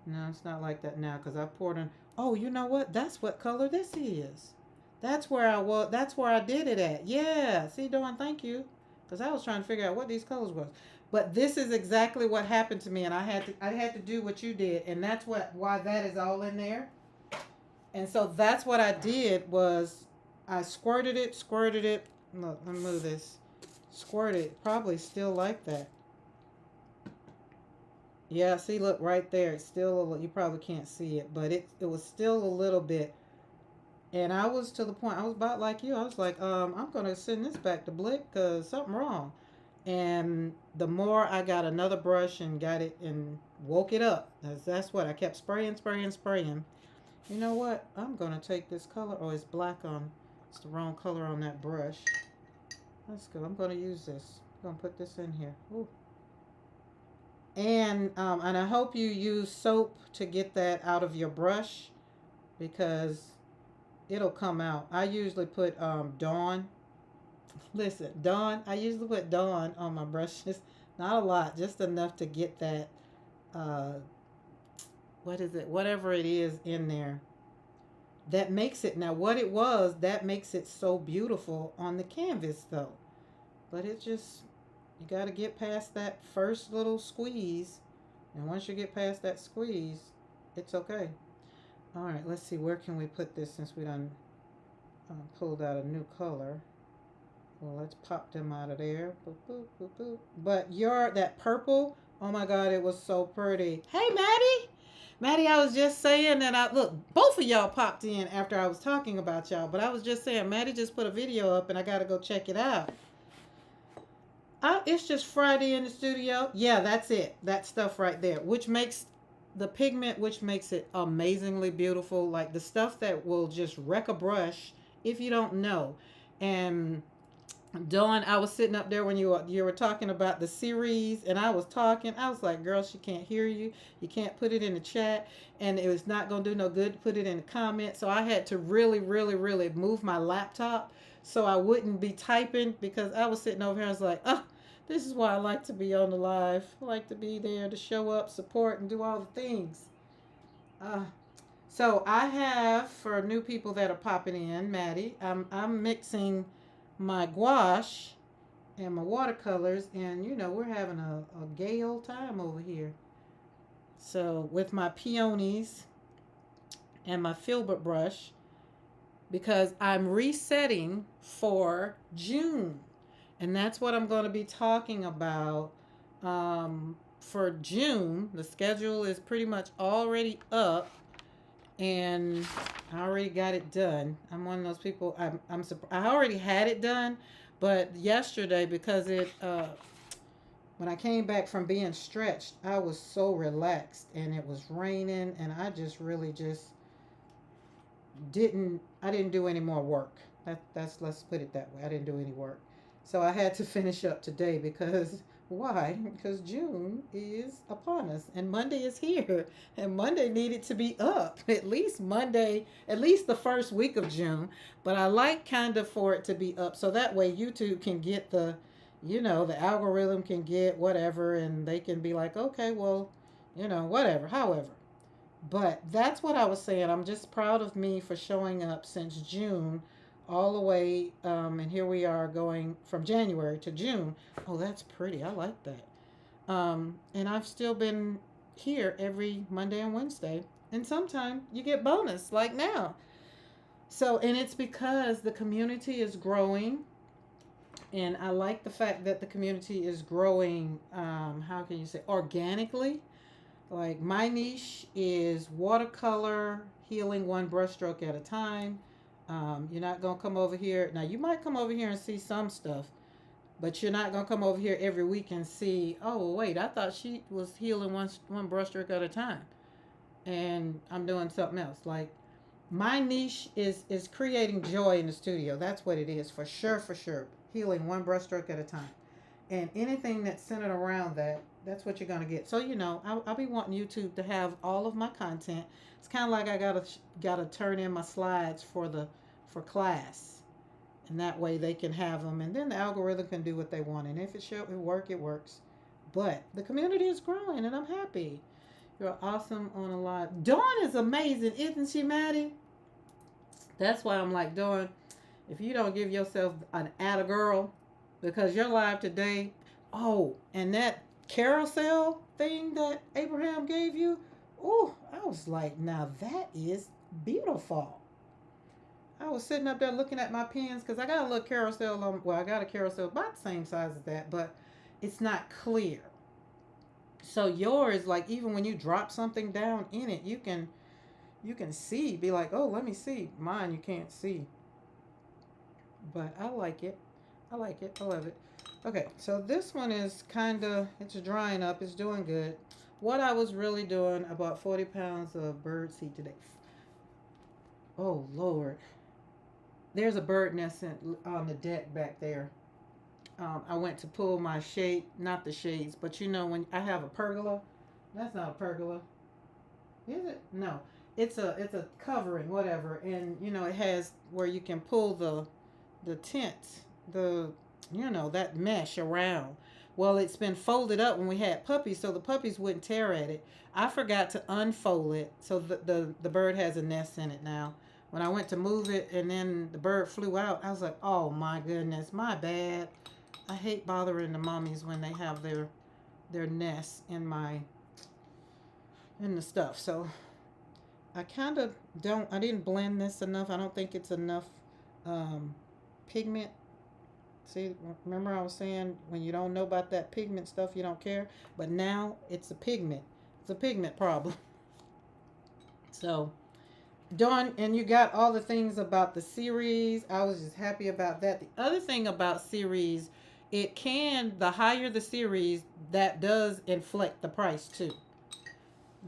No, it's not like that now because I poured in. Oh, you know what? That's what color this is. That's where I was. That's where I did it at. Yeah. See, Dawn, thank you. Because I was trying to figure out what these colors was. But this is exactly what happened to me, and I had to do what you did, and that's why that is all in there. And so that's what I did was I squirted it. Look, let me move this. Squirted, probably still like that. Yeah, see, look right there. It's still a little, you probably can't see it, but it was still a little bit. And I was to the point. I was about like you. I was like, I'm gonna send this back to Blick because something wrong. And the more I got another brush and got it and woke it up. That's what I kept spraying, spraying, spraying. You know what? I'm gonna take this color. Oh, it's black on. It's the wrong color on that brush. Let's go. I'm gonna use this. I'm gonna put this in here. Ooh. And I hope you use soap to get that out of your brush because it'll come out. I usually put Dawn. Listen, Dawn. I usually put Dawn on my brushes. Not a lot, just enough to get that. Uh, what is it? Whatever it is in there. That makes it, now what it was, that makes it so beautiful on the canvas though. But it just, you got to get past that first little squeeze. And once you get past that squeeze, it's okay. All right, let's see, where can we put this since we done pulled out a new color. Well, let's pop them out of there. Boop, boop, boop, boop. But that purple, oh my God, it was so pretty. Hey, Maddie. Maddie, I was just saying that look, both of y'all popped in after I was talking about y'all, but I was just saying, Maddie just put a video up and I got to go check it out. It's just Friday in the studio. Yeah, that's it. That stuff right there, which makes the pigment, which makes it amazingly beautiful. Like the stuff that will just wreck a brush if you don't know. And Dawn, I was sitting up there when you were talking about the series, and I was talking. I was like, "Girl, she can't hear you. You can't put it in the chat, and it was not gonna do no good to put it in the comments." So I had to really, really, really move my laptop so I wouldn't be typing because I was sitting over here. I was like, "Oh, this is why I like to be on the live. I like to be there to show up, support, and do all the things." Uh, so I have, for new people that are popping in, Maddie, I'm mixing my gouache and my watercolors, and we're having a gay old time over here. So with my peonies and my filbert brush, because I'm resetting for June, and that's what I'm going to be talking about for June. The schedule is pretty much already up, and I already got it done. I'm one of those people. I already had it done, but yesterday, because when I came back from being stretched, I was so relaxed, and it was raining, and I just really just didn't do any more work. Let's put it that way. I didn't do any work, so I had to finish up today because why? Because June is upon us and Monday is here, and Monday needed to be up at least Monday, at least the first week of June. But I like kind of for it to be up so that way YouTube can get the algorithm can get whatever, and they can be like, okay, well, whatever, however. But that's what I was saying. I'm just proud of me for showing up since June all the way. And here we are going from January to June. Oh, that's pretty. I like that. And I've still been here every Monday and Wednesday. And sometimes you get bonus like now. So, and it's because the community is growing. And I like the fact that the community is growing, how can you say, organically. Like my niche is watercolor healing one brushstroke at a time. You're not gonna come over here. Now you might come over here and see some stuff, but you're not gonna come over here every week and see. Oh wait, I thought she was healing one brushstroke at a time, and I'm doing something else. Like my niche is creating joy in the studio. That's what it is for sure, for sure. Healing one brushstroke at a time, and anything that's centered around that, that's what you're gonna get. So I'll be wanting YouTube to have all of my content. It's kind of like I gotta turn in my slides for class, and that way they can have them, and then the algorithm can do what they want. And if it works. But the community is growing, and I'm happy. You're awesome on a live. Dawn is amazing, isn't she, Maddie? That's why I'm like, Dawn, if you don't give yourself an atta girl, because you're live today. Oh, and that carousel thing that Abraham gave you, oh, I was like, now that is beautiful. I was sitting up there looking at my pens because I got a little carousel on. Well, I got a carousel about the same size as that, but it's not clear. So yours, like even when you drop something down in it, you can see, be like, oh, let me see. Mine you can't see, but I like it. I like it. I love it. Okay, so this one is it's drying up. It's doing good. What I was really doing, I bought 40 pounds of bird seed today. Oh, Lord. There's a bird nest on the deck back there. I went to pull my shade, not the shades, but when I have a pergola. That's not a pergola. Is it? No. It's a covering, whatever. And, it has where you can pull the tent, that mesh around. Well, it's been folded up when we had puppies, so the puppies wouldn't tear at it. I forgot to unfold it, so the bird has a nest in it now. when I went to move it and then the bird flew out, I was like, oh my goodness, my bad. I hate bothering the mummies when they have their nests in the stuff. So I kind of don't. I didn't blend this enough. I don't think it's enough um, pigment. See, remember I was saying when you don't know about that pigment stuff, you don't care. But now it's a pigment. It's a pigment problem. So, Dawn, and you got all the things about the series. I was just happy about that. The other thing about series, the higher the series, that does inflect the price too.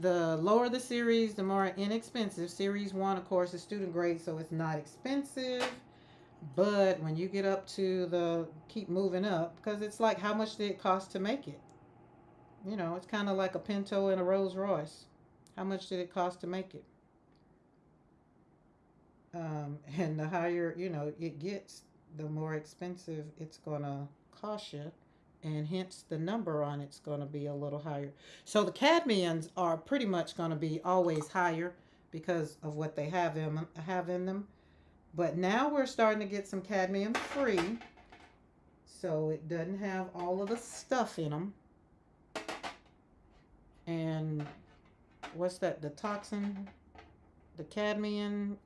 The lower the series, the more inexpensive. Series one, of course, is student grade, so it's not expensive. But when you get up to keep moving up, because it's like how much did it cost to make it? It's kind of like a Pinto and a Rolls Royce. How much did it cost to make it? And the higher, it gets, the more expensive it's going to cost you. And hence the number on it's going to be a little higher. So the cadmiums are pretty much going to be always higher because of what they have in them. But now we're starting to get some cadmium free. So it doesn't have all of the stuff in them. And what's that? The toxin, the cadmium.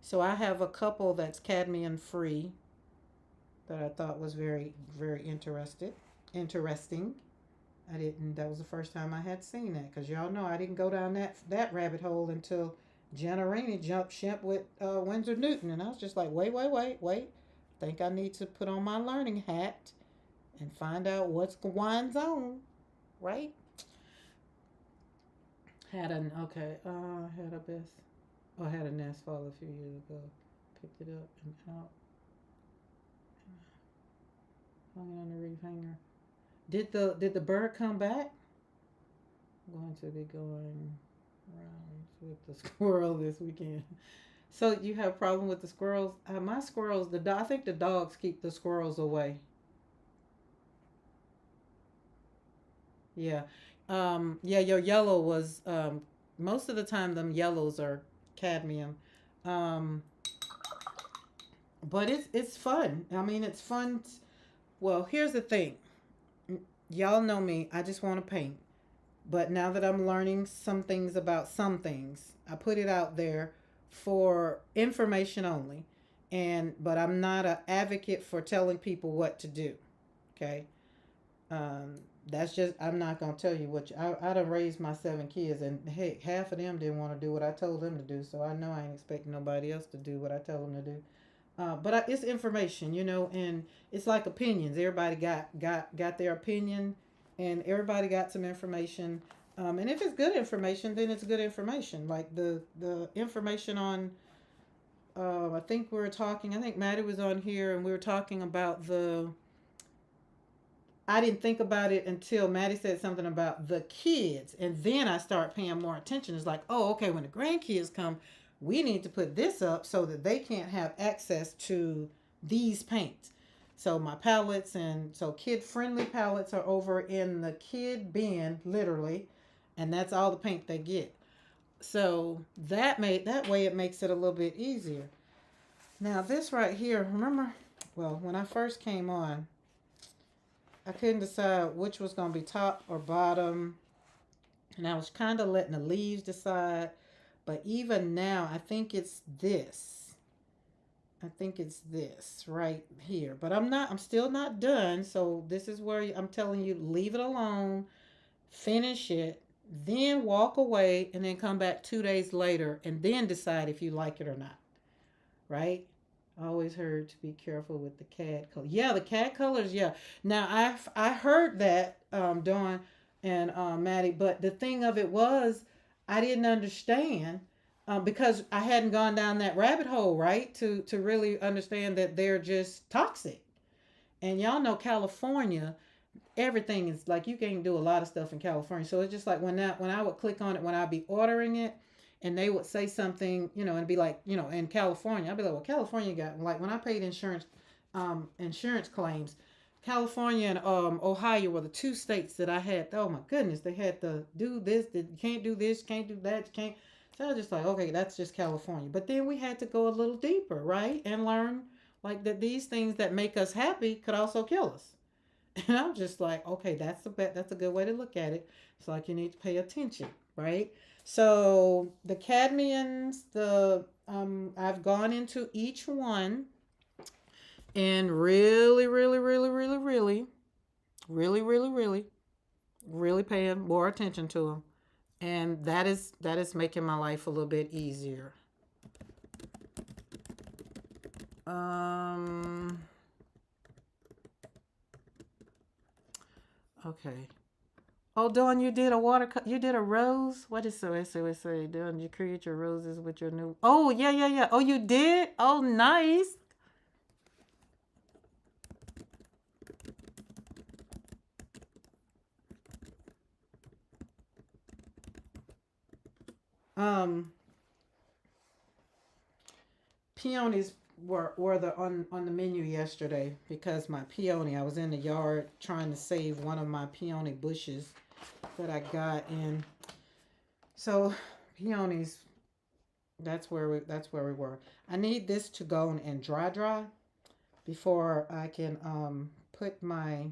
So I have a couple that's cadmium free that I thought was very, very interesting. That was the first time I had seen that, because y'all know I didn't go down that rabbit hole until Jenna Rainey jumped ship with Windsor Newton, and I was just like, wait. Think I need to put on my learning hat and find out what's going on, right? Had an okay, had a best, had a nest fall a few years ago. Picked it up and out, hung it on the reef hanger. Did the bird come back? I'm going to be going rounds with the squirrel this weekend. So you have a problem with the squirrels? My squirrels, I think the dogs keep the squirrels away. Yeah. Yeah, your yellow was most of the time them yellows are cadmium. Um, but it's fun. I mean, it's fun. Well, here's the thing. Y'all know me. I just want to paint. But now that I'm learning some things about some things, I put it out there for information only. But I'm not an advocate for telling people what to do. Okay. That's just, I'm not gonna tell you I done raised my 7 kids, and heck, half of them didn't want to do what I told them to do. So I know I ain't expecting nobody else to do what I tell them to do. But it's information, and it's like opinions. Everybody got their opinion, and everybody got some information. And if it's good information, then it's good information. Like the information on, I think we were talking. I think Maddie was on here, and we were talking about the. I didn't think about it until Maddie said something about the kids, and then I start paying more attention. It's like, oh, okay, when the grandkids come, we need to put this up so that they can't have access to these paints. So my palettes, and so kid friendly palettes are over in the kid bin, literally, and that's all the paint they get. So that way it makes it a little bit easier. Now this right here, remember, well, when I first came on, I couldn't decide which was going to be top or bottom, and I was kind of letting the leaves decide. But even now, I think it's this. I think it's this right here. But I'm still not done. So this is where I'm telling you, leave it alone, finish it, then walk away, and then come back 2 days later and then decide if you like it or not. Right? I always heard to be careful with the cat color. Yeah, the cat colors. Yeah. Now I heard that, Dawn and Maddie, but the thing of it was, I didn't understand, because I hadn't gone down that rabbit hole, right? To really understand that they're just toxic. And y'all know California, everything is like, you can't do a lot of stuff in California. So it's just like when I would click on it, when I'd be ordering it, and they would say something, and be like, in California, I'd be like, well, California got, like, when I paid insurance claims, California and Ohio were the two states that I had. Oh my goodness, they had to do this. You can't do this, can't do that, you can't. So I was just like, okay, that's just California. But then we had to go a little deeper, right? And learn like that these things that make us happy could also kill us. And I'm just like, okay, that's a good way to look at it. It's like you need to pay attention, right? So the cadmiums, the I've gone into each one and really, really, really, really, really, really, really, really, really paying more attention to them, and that is making my life a little bit easier. Um. Okay. Oh, Dawn, you did a you did a rose. What is so? Say, Dawn, you create your roses with your new. Oh, yeah, yeah, yeah. Oh, you did. Oh, nice. Um, Peonies were on the menu yesterday because my peony. I was in the yard trying to save one of my peony bushes that I got, and so peonies. That's where we were. I need this to go and dry before I can put my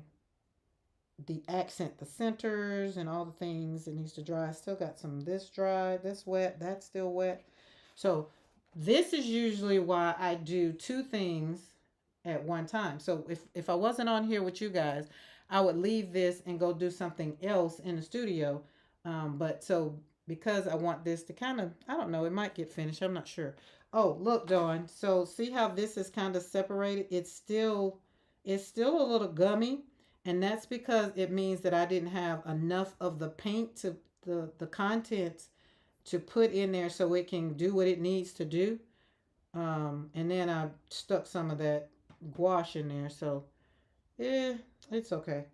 the accent, the centers, and all the things. It needs to dry. I still got some of this dry, this wet, that's still wet. So this is usually why I do two things at one time. So if I wasn't on here with you guys, I would leave this and go do something else in the studio. But so because I want this to kind of, I don't know, it might get finished. I'm not sure. Oh, look, Dawn. So see how this is kind of separated? It's still a little gummy, and that's because it means that I didn't have enough of the paint to the contents to put in there so it can do what it needs to do. And then I stuck some of that gouache in there, so yeah, it's okay.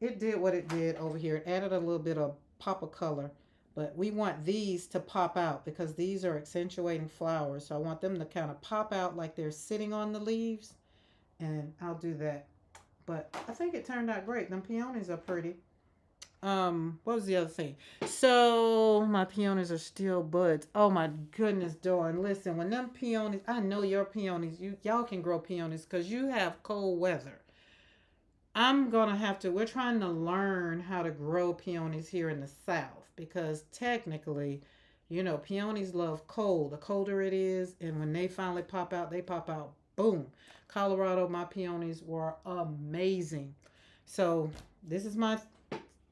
It did what it did over here. It added a little bit of pop of color, but we want these to pop out because these are accentuating flowers. So I want them to kind of pop out like they're sitting on the leaves, and I'll do that. But I think it turned out great. Them peonies are pretty. What was the other thing? So my peonies are still buds. Oh my goodness, Dawn. Listen, when them peonies, I know your peonies, y'all can grow peonies because you have cold weather. I'm gonna have to. We're trying to learn how to grow peonies here in the South because technically, peonies love cold. The colder it is, and when they finally pop out, they pop out. Boom. Colorado, my peonies were amazing. So this is my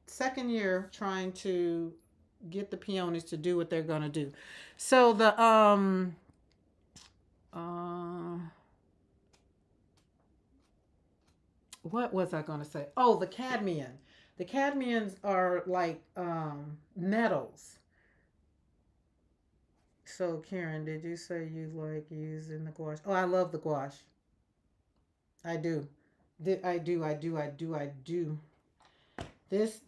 second year trying to get the peonies to do what they're gonna do. So the uh what was I gonna say? Oh, the cadmium. The cadmiums are like metals. So Karen, did you say you like using the gouache? Oh, I love the gouache. I do. I do. This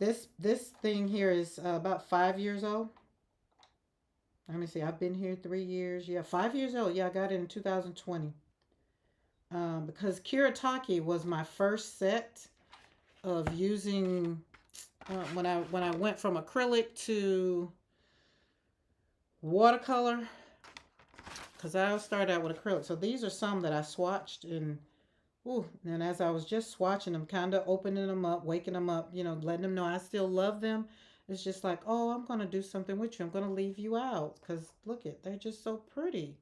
thing here is about 5 years old. Let me see. I've been here 3 years. Yeah, 5 years old. Yeah, I got it in 2020. Because Kiritaki was my first set of using when I went from acrylic to watercolor. Because I started out with acrylic. So these are some that I swatched and ooh, and as I was just swatching them, kind of opening them up, waking them up, letting them know I still love them. It's just like, oh, I'm gonna do something with you. I'm gonna leave you out because look it, they're just so pretty.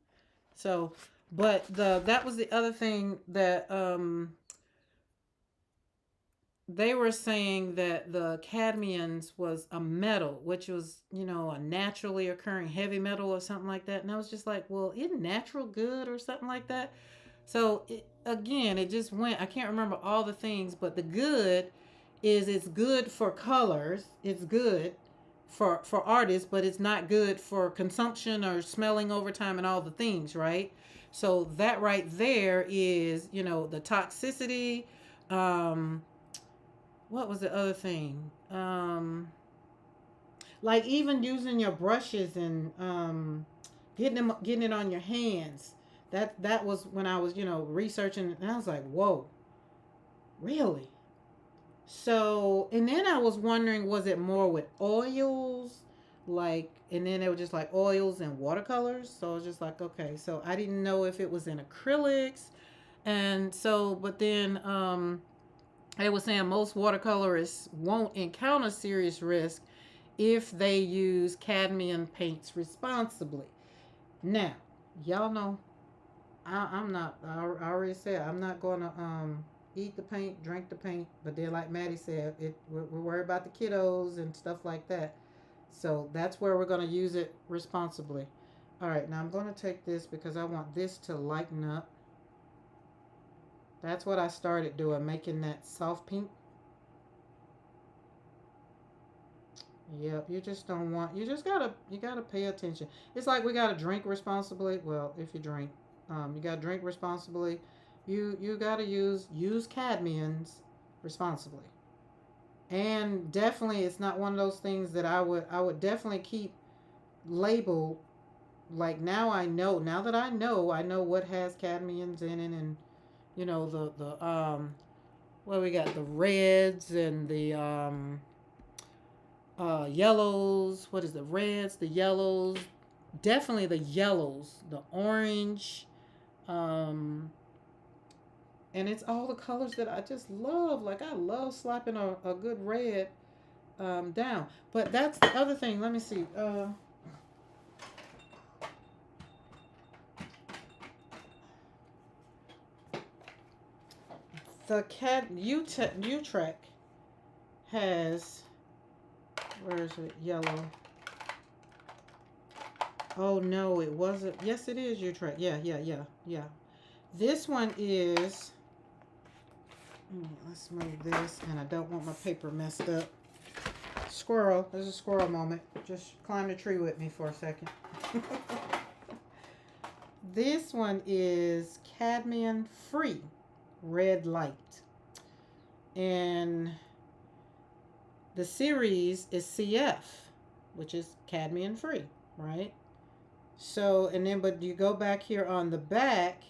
So, but the that was the other thing that they were saying that the cadmiums was a metal, which was a naturally occurring heavy metal or something like that. And I was just like, well, isn't natural good or something like that? So again, it just went. I can't remember all the things, but the good is it's good for colors. It's good for artists, but it's not good for consumption or smelling over time and all the things, right? So that right there is the toxicity. Um, what was the other thing? Like even using your brushes and getting it on your hands. That was when I was researching, and I was like, whoa, really? So and then I was wondering, was it more with oils like, and then they were just like oils and watercolors. So I was just like, okay. So I didn't know if it was in acrylics. And so, but then they were saying most watercolorists won't encounter serious risk if they use cadmium paints responsibly. Now, y'all know I'm not. I already said I'm not going to eat the paint, drink the paint. But then, like Maddie said, we're worried about the kiddos and stuff like that. So that's where we're going to use it responsibly. All right, now I'm going to take this because I want this to lighten up. That's what I started doing, making that soft pink. Yep, you just don't want. You gotta pay attention. It's like we gotta drink responsibly. Well, if you drink, you gotta drink responsibly. You gotta use cadmiums responsibly. And definitely, it's not one of those things that I would definitely keep labeled. Like now I know. Now that I know what has cadmiums in it, and the what we got, the reds and the yellows. What is the reds, the yellows? Definitely the yellows, the orange, um, and it's all the colors that I just love. Like I love slapping a good red down. But that's the other thing. Let me see. The cat Utrecht has, where is it? Yellow. Oh no, it wasn't. Yes, it is Utrecht. Yeah. This one is. Let's move this, and I don't want my paper messed up. Squirrel. There's a squirrel moment. Just climb the tree with me for a second. This one is cadmium free red light, and the series is CF, which is cadmium free, right? So, and then, but you go back here on the back,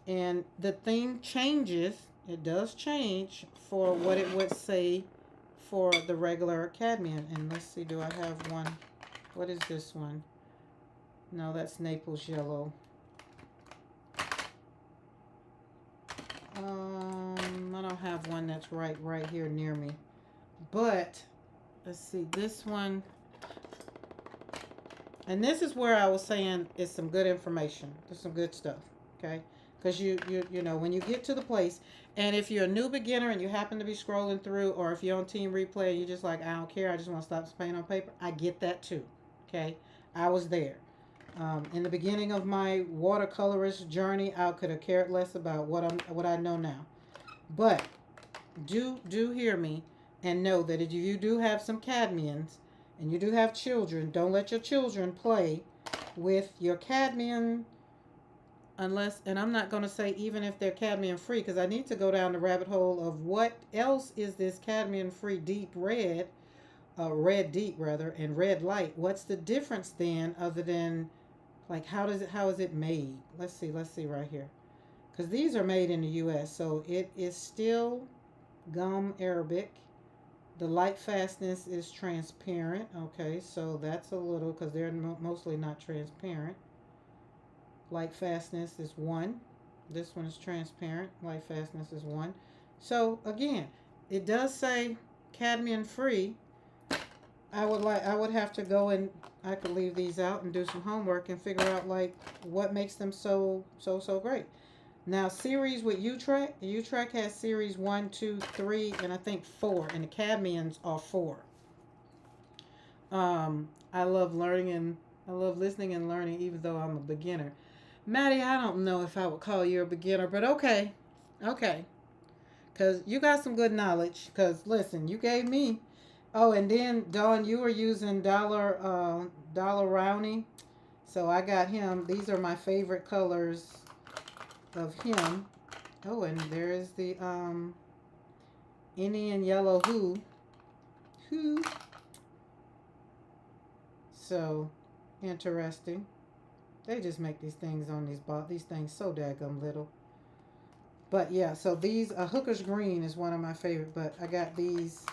and the thing changes. It does change for what it would say for the regular cadmium. And let's see, do I have one? What is this one? No, that's Naples yellow. I don't have one that's right here near me. But let's see, this one. And this is where I was saying it's some good information. There's some good stuff, okay? Because you know, when you get to the place, and if you're a new beginner and you happen to be scrolling through, or if you're on Team Replay and you're just like, I don't care, I just want to stop painting on paper, I get that too, okay? I was there. In the beginning of my watercolorist journey, I could have cared less about what I know now. But do hear me and know that if you do have some cadmiums and you do have children, don't let your children play with your cadmium unless, and I'm not going to say even if they're cadmium free, because I need to go down the rabbit hole of what else is this cadmium free deep red, red deep rather, and red light. What's the difference then, other than like how is it made? Let's see right here, because these are made in the U.S., so it is still gum Arabic. The light fastness is transparent. Okay, so that's a little, because they're mostly not transparent. Light fastness is 1. This one is transparent. Light fastness is 1. So again, it does say cadmium free. I would have to go, and I could leave these out and do some homework and figure out like what makes them so great. Now, series with Utrecht. The Utrecht has series 1, 2, 3, and I think 4, and the cadmiums are 4. I love learning, and I love listening and learning, even though I'm a beginner. Maddie, I don't know if I would call you a beginner, but okay, because you got some good knowledge. Because listen, you gave me. Oh, and then Dawn, you were using Dollar Rowney, so I got him. These are my favorite colors of him. Oh, and there is the Indian yellow who. So interesting. They just make these things on these things so daggum little. But yeah, so these Hooker's Green is one of my favorite. But I got these.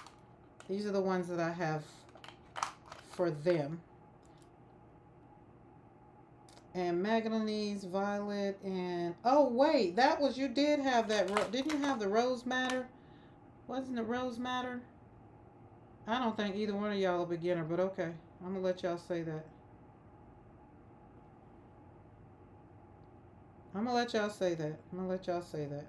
These are the ones that I have for them. And manganese, violet, and oh wait, that was, you did have that. Didn't you have the rose madder? Wasn't it rose madder? I don't think either one of y'all a beginner, but okay, I'm gonna let y'all say that. I'm gonna let y'all say that. I'm gonna let y'all say that.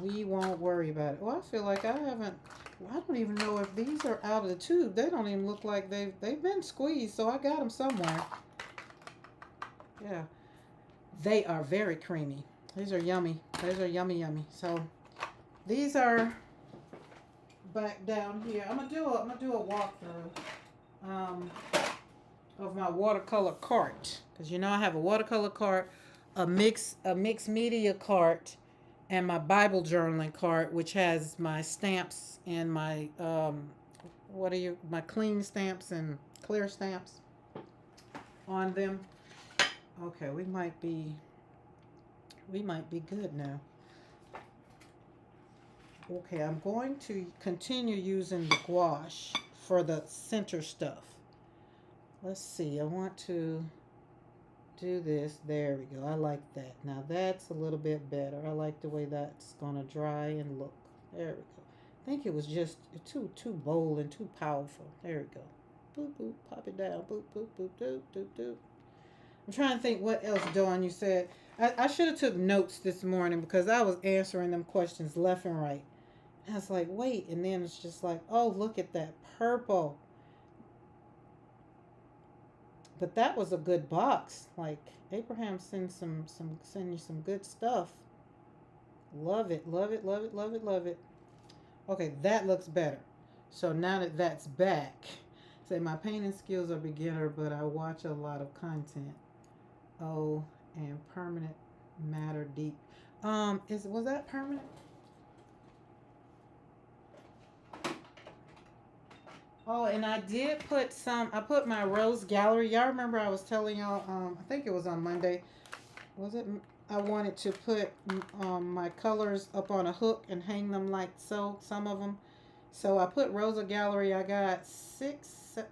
We won't worry about it. Well, I feel like I haven't. Well, I don't even know if these are out of the tube. They don't even look like they've been squeezed, so I got them somewhere. Yeah, they are very creamy. These are yummy. These are yummy, yummy. So these are back down here. I'm gonna do a walkthrough of my watercolor cart, because you know I have a watercolor cart, a mixed media cart, and my Bible journaling cart, which has my stamps and my my clean stamps and clear stamps on them. Okay, we might be good now. Okay, I'm going to continue using the gouache for the center stuff. Let's see, I want to do this. There we go. I like that. Now that's a little bit better. I like the way that's going to dry and look. There we go. I think it was just too bold and too powerful. There we go. Boop, boop, pop it down. Boop, boop, boop, doop, doop, doop. I'm trying to think what else, Dawn, you said. I should have took notes this morning because I was answering them questions left and right. And I was like, wait. And then it's just like, oh, look at that purple. But that was a good box. Like, Abraham send you some good stuff. Love it, love it, love it, love it, love it. Okay, that looks better. So now that that's back, say my painting skills are beginner, but I watch a lot of content. Oh, and permanent matter deep. Was that permanent? Oh, and I did put I put my rose gallery. Y'all remember I was telling y'all, I think it was on Monday. Was it? I wanted to put my colors up on a hook and hang them like so, some of them. So I put Rosa Gallery. I got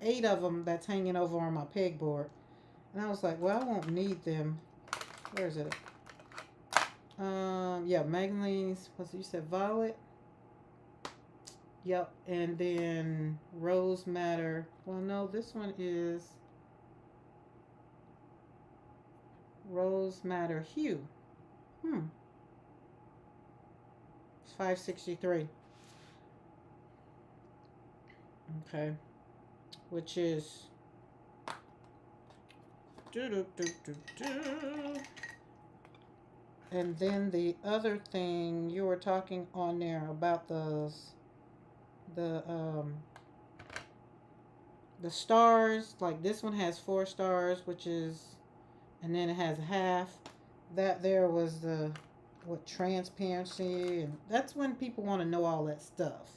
8 of them that's hanging over on my pegboard. And I was like, well, I won't need them. Where is it? Yeah, manganese. What's it? You said violet? Yep, and then rose madder. Well, no, this one is rose madder hue. It's 563. Okay, which is and then the other thing you were talking on there about the stars, like this one has 4 stars, which is, and then it has half. That there was the transparency, and that's when people want to know all that stuff.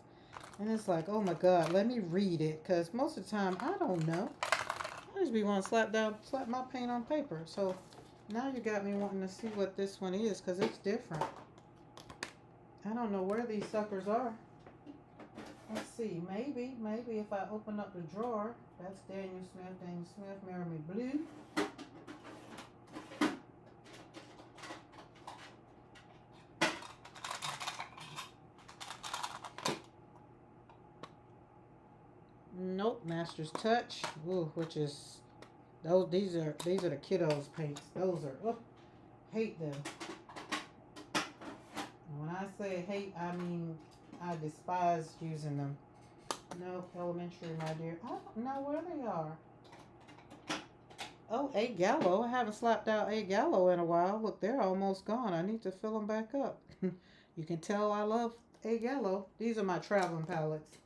And it's like, oh my God, let me read it, because most of the time I don't know. I just be wanting to slap my paint on paper. So now you got me wanting to see what this one is, because it's different. I don't know where these suckers are. Let's see, maybe if I open up the drawer, that's Daniel Smith, Marry Me Blue. Nope, Master's Touch. Ooh, which is these are the kiddos paints. Those are hate them. When I say hate, I mean I despise using them. No, elementary, my dear. I don't know where they are. Oh, A Gallo. I haven't slapped out A Gallo in a while. Look, they're almost gone. I need to fill them back up. You can tell I love A Gallo. These are my traveling palettes.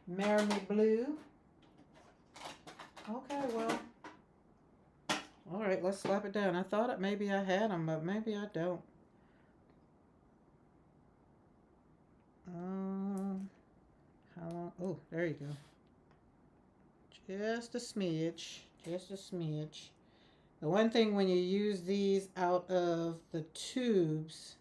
Marry Me Blue. Okay, well. All right, let's slap it down. I thought maybe I had them, but maybe I don't. How long? Oh, there you go. Just a smidge. Just a smidge. The one thing when you use these out of the tubes,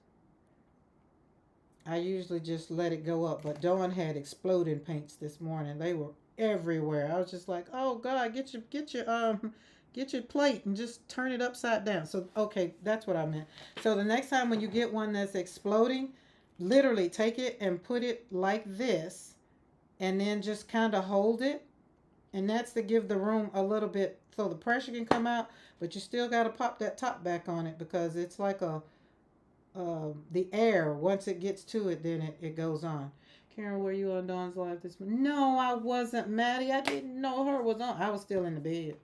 I usually just let it go up. But Dawn had exploding paints this morning. They were everywhere. I was just like, oh God, get your plate and just turn it upside down. So okay, that's what I meant. So the next time when you get one that's exploding, literally take it and put it like this, and then just kind of hold it, and that's to give the room a little bit so the pressure can come out. But you still got to pop that top back on it because it's like a the air. Once it gets to it, then it goes on. Karen, were you on Dawn's live this morning? No, I wasn't, Maddie. I didn't know her was on. I was still in the bed.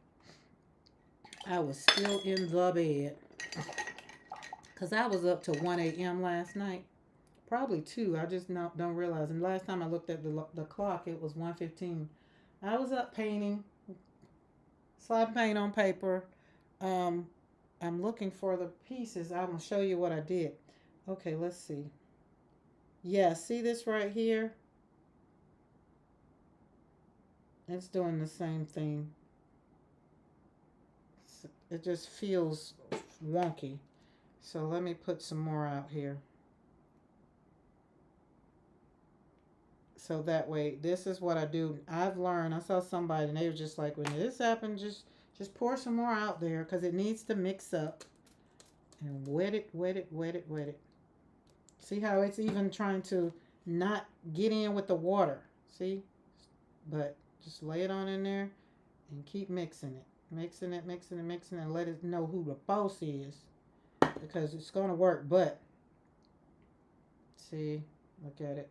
I was still in the bed because I was up to 1 a.m. last night. Probably 2. I just don't realize. And last time I looked at the clock, it was 1:15. I was up painting, slide paint on paper. Um, I'm looking for the pieces. I'm gonna show you what I did. Okay, let's see. Yeah, see this right here? It's doing the same thing. It just feels wonky. So let me put some more out here. So that way, this is what I do. I've learned. I saw somebody and they were just like, when this happens, just pour some more out there because it needs to mix up. And wet it, wet it, wet it, wet it. See how it's even trying to not get in with the water. See? But just lay it on in there and keep mixing it. Mixing it, mixing it, mixing it, and let it know who the boss is. Because it's going to work. But, see, look at it.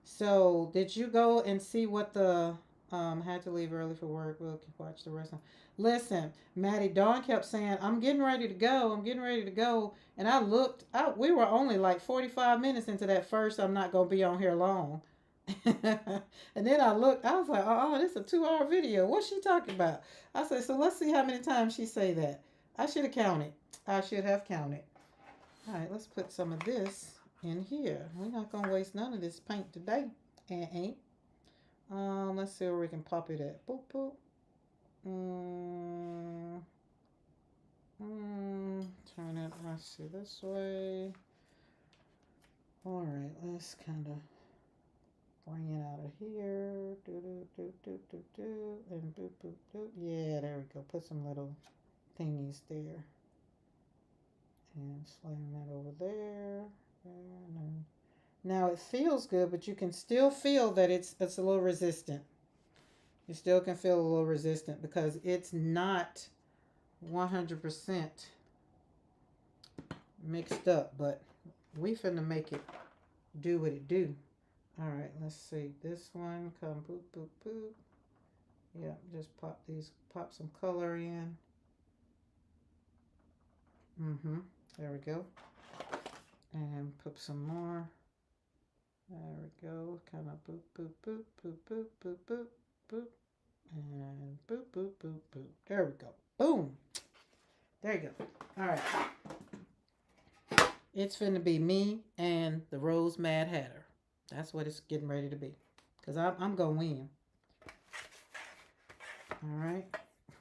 So, did you go and see what the had to leave early for work? We'll watch the rest of. Listen, Maddie, Dawn kept saying, "I'm getting ready to go. I'm getting ready to go." And I looked out. We were only like 45 minutes into that first. I'm not gonna be on here long. And then I looked. I was like, "Oh, this is a 2 hour video. What's she talking about?" I said, "So let's see how many times she say that." I should have counted. I should have counted. All right, let's put some of this in here. We're not gonna waste none of this paint today. Ain't. Let's see where we can pop it at. Boop boop. Mm, turn it. Let's see this way. All right, let's kind of bring it out of here. Do do do do do do, and boop boop boop. Yeah, there we go. Put some little thingies there, and slam that over there. And now it feels good, but you can still feel that it's a little resistant. You still can feel a little resistant because it's not 100% mixed up, but we finna make it do what it do. All right, let's see. This one come boop boop boop. Yeah, just pop some color in. Mm-hmm. There we go. And put some more. There we go. Kind of boop boop boop boop boop boop boop boop. And boop boop boop boop. There we go. Boom. There you go. All right. It's finna be me and the Rose Mad Hatter. That's what it's getting ready to be. Because I'm going to win. All right.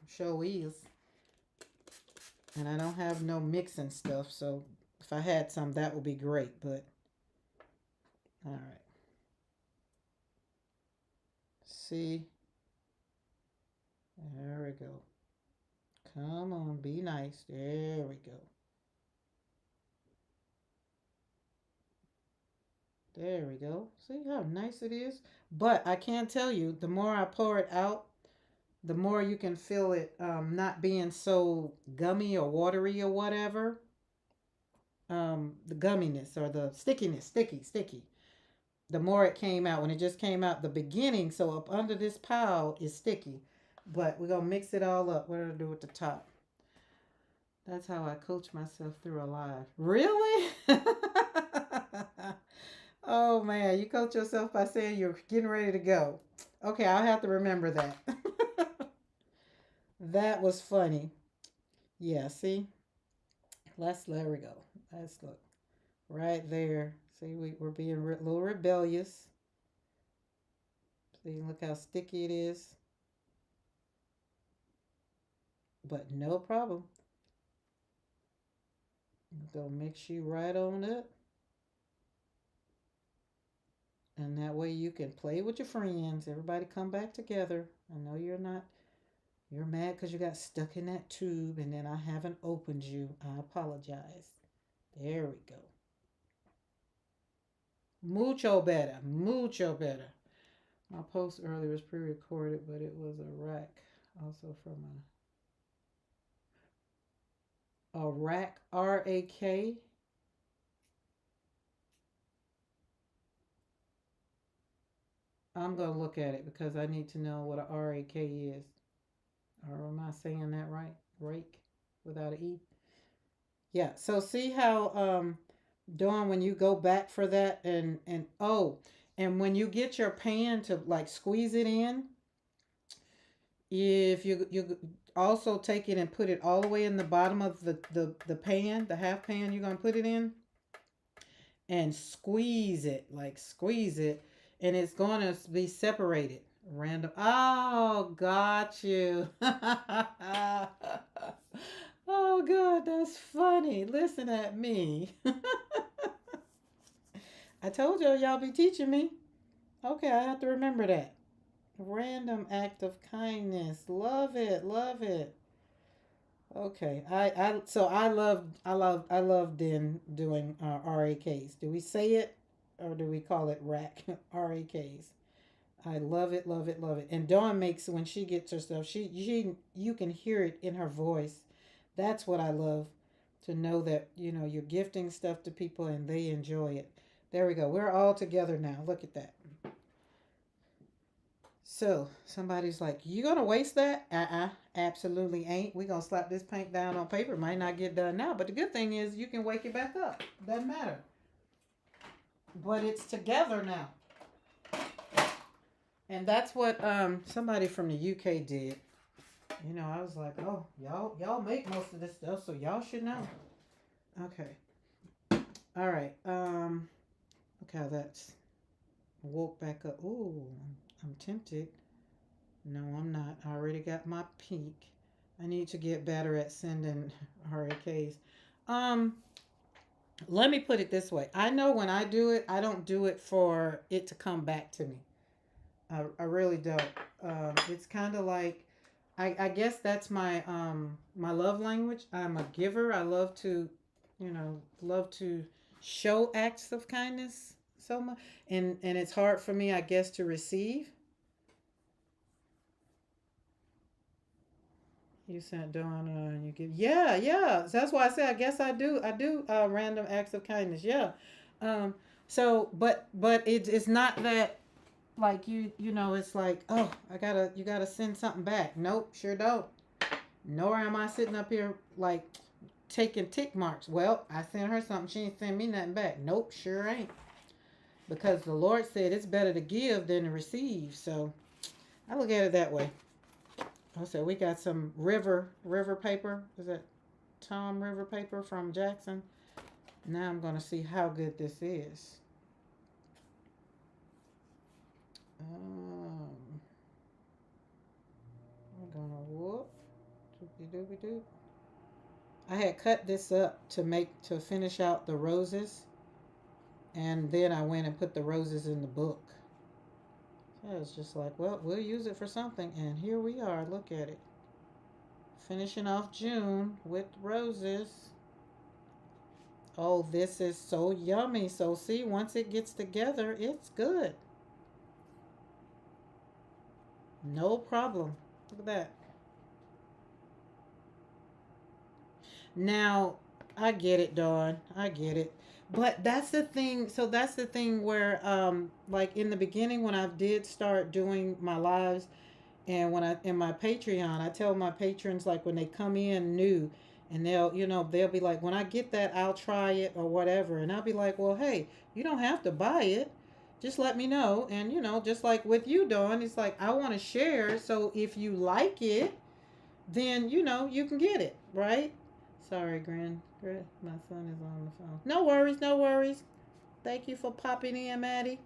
Show is. And I don't have no mixing stuff. So if I had some, that would be great. But, all right. See. There we go. Come on. Be nice. There we go. There we go. See how nice it is? But I can tell you, the more I pour it out, the more you can feel it not being so gummy or watery or whatever. The gumminess or the stickiness, sticky. The more it came out, when it just came out, the beginning, so up under this pile is sticky. But we're going to mix it all up. What do I do with the top? That's how I coach myself through a live. Really? Oh man, you coach yourself by saying you're getting ready to go. Okay, I'll have to remember that. That was funny. Yeah, see? There we go. Let's look. Right there. See, we're being a little rebellious. See, look how sticky it is. But no problem. Gonna mix you right on up. And that way you can play with your friends. Everybody come back together. I know you're mad because you got stuck in that tube and then I haven't opened you. I apologize. There we go. Mucho better. Mucho better. My post earlier was pre recorded, but it was a rack. Also from a rack, RAK. I'm going to look at it because I need to know what a RAK is. Or am I saying that right? Rake without an E? Yeah. So see how Dawn, when you go back for that and oh, and when you get your pan to like squeeze it in, if you also take it and put it all the way in the bottom of the pan, the half pan you're gonna put it in, and squeeze it, like squeeze it, and it's gonna be separated. Random. Oh, got you. Oh God, that's funny. Listen at me. I told y'all be teaching me. Okay, I have to remember that. Random act of kindness. Love it. Love it. Okay. I love then doing RAKs. Do we say it or do we call it rack RAKs? I love it, love it, love it. And Dawn makes when she gets her stuff, she you can hear it in her voice. That's what I love to know that, you're gifting stuff to people and they enjoy it. There we go. We're all together now. Look at that. So somebody's like, "You gonna waste that?" Absolutely ain't. We gonna slap this paint down on paper. Might not get done now, but the good thing is you can wake it back up. Doesn't matter. But it's together now, and that's what somebody from the UK did. I was like, "Oh, y'all make most of this stuff, so y'all should know." Okay. All right. Okay, that's woke back up. Ooh, I'm tempted. No, I'm not. I already got my peak. I need to get better at sending RAKs. Um, Let me put it this way. I know when I do it, I don't do it for it to come back to me. I really don't. It's kind of like I guess that's my love language. I'm a giver. I love to show acts of kindness so much, and it's hard for me, I guess, to receive. You sent Dawn and you give. Yeah, yeah. So that's why I say I guess I do random acts of kindness. Yeah. Um so but it's not that like it's like, "Oh, you got to send something back." Nope, sure don't. Nor am I sitting up here like taking tick marks. Well, I sent her something, she ain't send me nothing back. Nope, sure ain't. Because the Lord said it's better to give than to receive. So, I look at it that way. I said we got some river paper. Is that Tom River paper from Jackson? Now I'm gonna see how good this is. Um, I'm gonna whoop, doopy doopy doop. I had cut this up to finish out the roses, and then I went and put the roses in the book. So I was just like, well, we'll use it for something, and here we are. Look at it, finishing off June with roses. Oh, this is so yummy. So see, once it gets together, it's good. No problem. Look at that. Now, I get it, Dawn. I get it. But that's the thing. So that's the thing where, like in the beginning when I did start doing my lives, and when I in my Patreon, I tell my patrons like when they come in new, and they'll be like, when I get that, I'll try it or whatever, and I'll be like, well, hey, you don't have to buy it. Just let me know, and just like with you, Dawn, it's like I want to share. So if you like it, then you can get it, right? Sorry, my son is on the phone. No worries, no worries. Thank you for popping in, Maddie.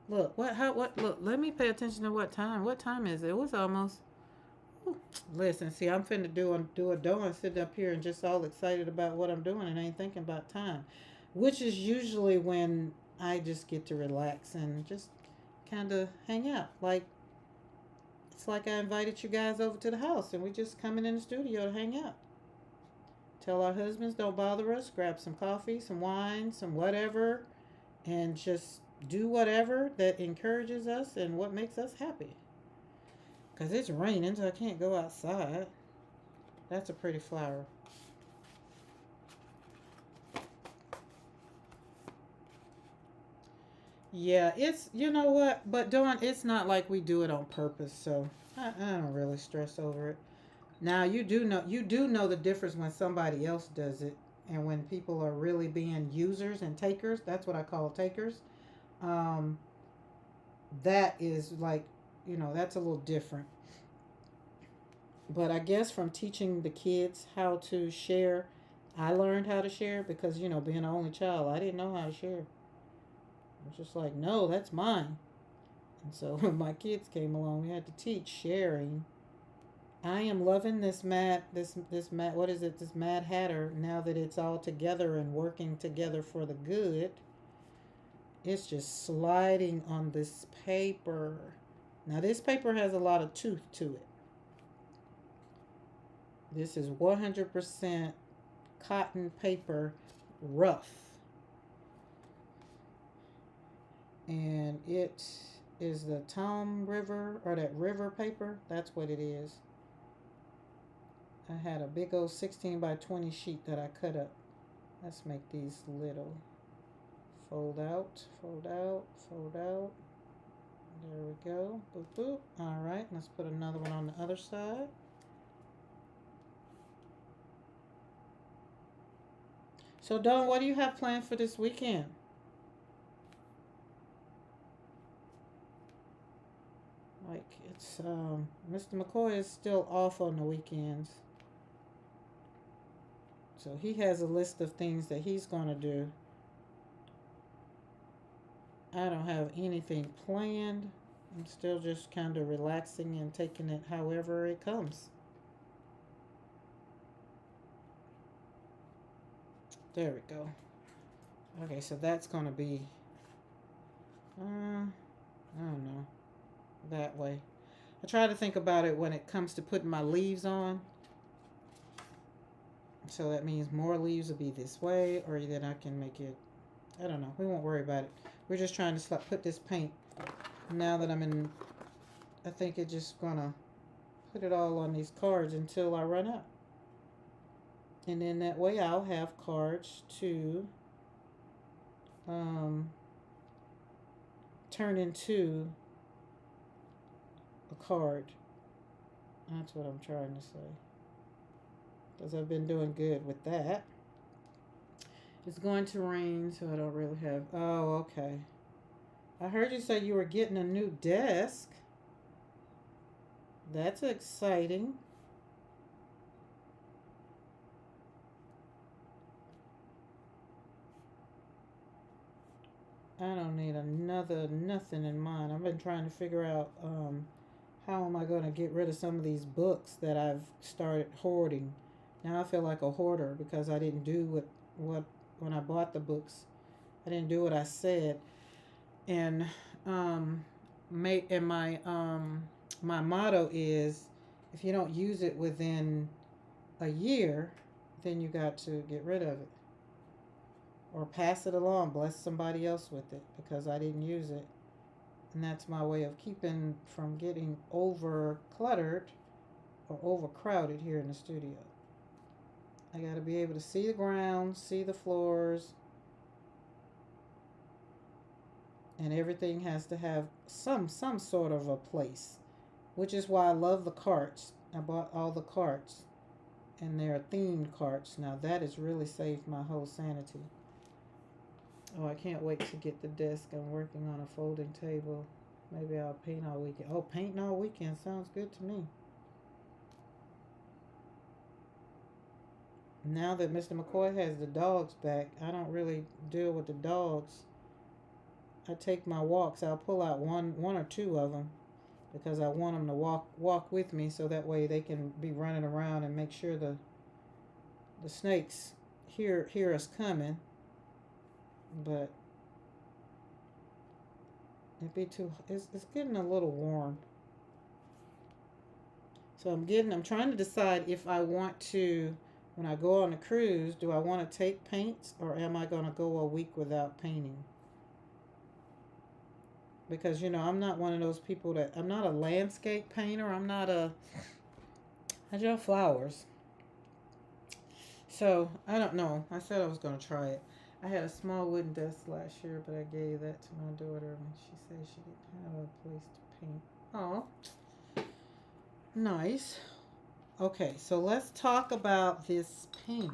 Look, look, let me pay attention to what time. What time is it? It was almost. Ooh. Listen, see, I'm finna do a doing sitting up here and just all excited about what I'm doing and ain't thinking about time, which is usually when I just get to relax and just kind of hang out. Like, it's like I invited you guys over to the house and we just coming in the studio to hang out. Tell our husbands don't bother us, grab some coffee, some wine, some whatever, and just do whatever that encourages us and what makes us happy. Because it's raining, so I can't go outside. That's a pretty flower. Yeah, it's, you know what? But Dawn, it's not like we do it on purpose, so I don't really stress over it. Now you do know the difference when somebody else does it and when people are really being users and takers. That's what I call takers. Um, that is like, that's a little different. But I guess from teaching the kids how to share, I learned how to share because, being an only child, I didn't know how to share. I was just like, no, that's mine. And so when my kids came along, we had to teach sharing. I am loving this mad what is it, this Mad Hatter, now that it's all together and working together for the good. It's just sliding on this paper. Now this paper has a lot of tooth to it. This is 100% cotton paper, rough. And it is the Tom River, or that river paper. That's what it is. I had a big old 16 by 20 sheet that I cut up. Let's make these little. Fold out, fold out, fold out. There we go. Boop, boop. All right, let's put another one on the other side. So, Dawn, what do you have planned for this weekend? Like, it's, Mr. McCoy is still off on the weekends. So, he has a list of things that he's going to do. I don't have anything planned. I'm still just kind of relaxing and taking it however it comes. There we go. Okay, so that's going to be, I don't know, that way. I try to think about it when it comes to putting my leaves on. So that means more leaves will be this way, or then I can make it, I don't know. We won't worry about it. We're just trying to put this paint. Now that I'm in, I think it's just going to put it all on these cards until I run out. And then that way I'll have cards to um, turn into a card. That's what I'm trying to say. Because I've been doing good with that. It's going to rain, so I don't really have. Oh, okay. I heard you say you were getting a new desk. That's exciting. I don't need another nothing in mine. I've been trying to figure out how am I going to get rid of some of these books that I've started hoarding. Now I feel like a hoarder because I didn't do what when I bought the books. I didn't do what I said, and my motto is if you don't use it within a year, then you got to get rid of it or pass it along, bless somebody else with it because I didn't use it. And that's my way of keeping from getting over cluttered or overcrowded here in the studio. I got to be able to see the ground, see the floors, and everything has to have some sort of a place, which is why I love the carts. I bought all the carts, and they're themed carts. Now that has really saved my whole sanity. Oh, I can't wait to get the desk. I'm working on a folding table. Maybe I'll paint all weekend. Oh, painting all weekend sounds good to me. Now that Mr. McCoy has the dogs back, I don't really deal with the dogs. I take my walks. I'll pull out one or two of them because I want them to walk with me, so that way they can be running around and make sure the snakes hear us coming. But It'd be too, it's getting a little warm. So I'm trying to decide if I want to, when I go on a cruise, do I want to take paints or am I going to go a week without painting? Because, I'm not one of those people I'm not a landscape painter. I draw flowers. So I don't know. I said I was going to try it. I had a small wooden desk last year, but I gave that to my daughter and she said she didn't have a place to paint. Oh, nice. Okay, so let's talk about this paint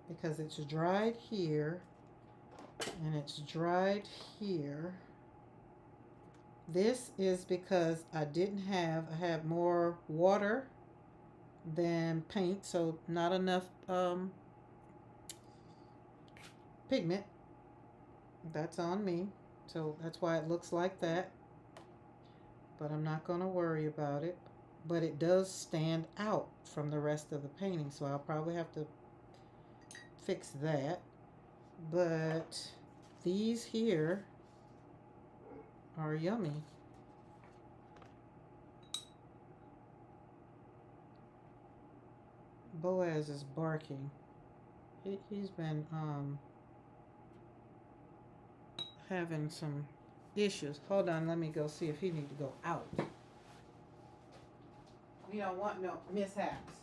because it's dried here and it's dried here. This is because I had more water than paint, so not enough pigment. That's on me. So that's why it looks like that. But I'm not going to worry about it. But it does stand out from the rest of the painting, so I'll probably have to fix that. But these here are yummy. Boaz is barking. He's been having some issues. Hold on, let me go see if he need to go out. We don't want no mishaps.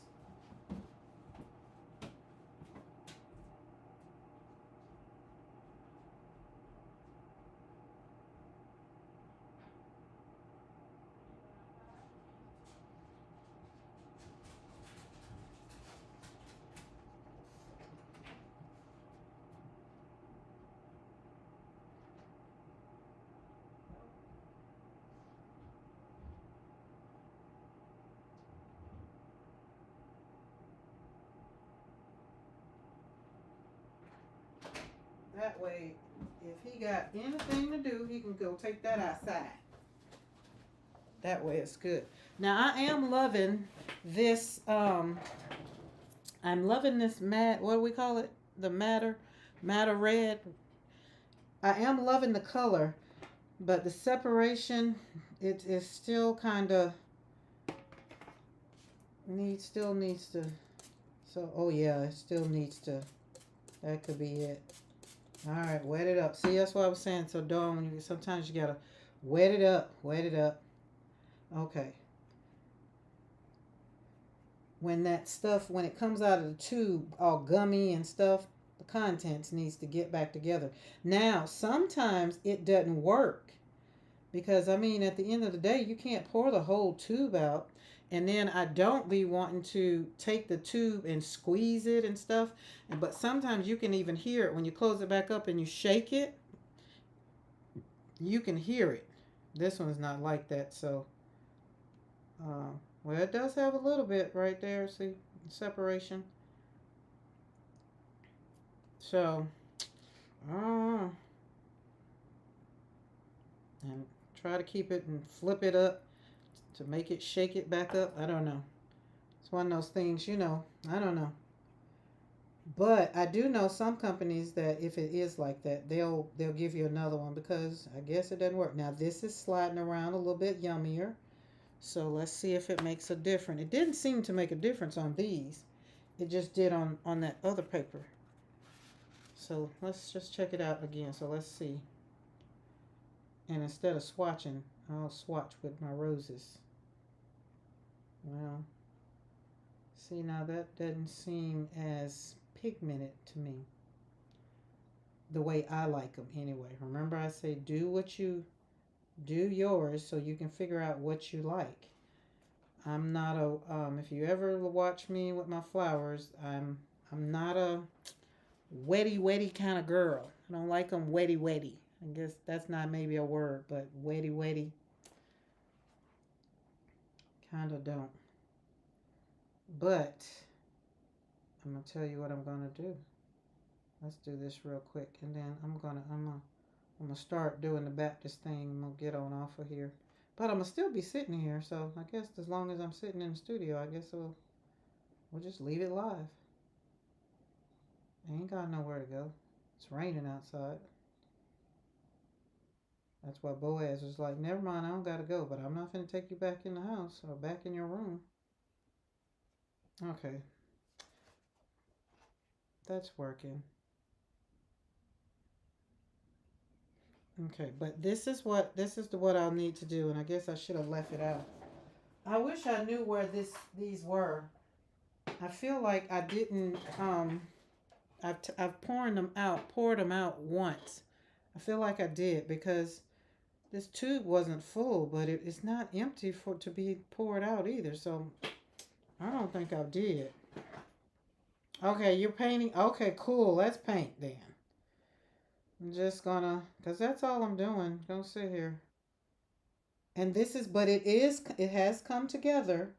That way, if he got anything to do, he can go take that outside. That way it's good. Now I am loving this I'm loving this matte, what do we call it? The matter red. I am loving the color, but the separation, it is still kind of still needs to. So oh yeah, it still needs to. That could be it. All right, wet it up. See, that's what I was saying. So Dawn, sometimes you gotta wet it up, wet it up. Okay. When it comes out of the tube all gummy and stuff, the contents needs to get back together. Now sometimes it doesn't work because I mean at the end of the day you can't pour the whole tube out, and then I don't be wanting to take the tube and squeeze it and stuff, but sometimes you can even hear it when you close it back up and you shake it, you can hear it. This one's not like that. So well, it does have a little bit right there, see, separation. So, uh, and try to keep it and flip it up to make it shake it back up. I don't know. It's one of those things, I don't know. But I do know some companies that if it is like that, they'll give you another one because I guess it doesn't work. Now this is sliding around a little bit yummier. So let's see if it makes a difference. It didn't seem to make a difference on these. It just did on that other paper. So let's just check it out again. So let's see. And instead of swatching, I'll swatch with my roses. Well, see now that doesn't seem as pigmented to me. The way I like them anyway. Remember I say do yours so you can figure out what you like. I'm not if you ever watch me with my flowers, I'm not a wetty kind of girl. I don't like them wetty. I guess that's not maybe a word, but wetty kind of don't. But I'm gonna tell you what I'm gonna do. Let's do this real quick, and then I'm gonna start doing the Baptist thing. I'm gonna get on off of here, but I'm gonna still be sitting here. So I guess as long as I'm sitting in the studio, I guess we'll just leave it live. I ain't got nowhere to go. It's raining outside. That's why Boaz was like, never mind, I don't gotta go, but I'm not gonna take you back in the house or back in your room. Okay, that's working. Okay, but this is what I'll need to do, and I guess I should have left it out. I wish I knew where these were. I feel like I didn't. I've poured them out once. I feel like I did because this tube wasn't full, but it's not empty for to be poured out either. So I don't think I did. Okay, you're painting. Okay, cool. Let's paint then. I'm just gonna, cause that's all I'm doing. Don't sit here. And this is, but it has come together.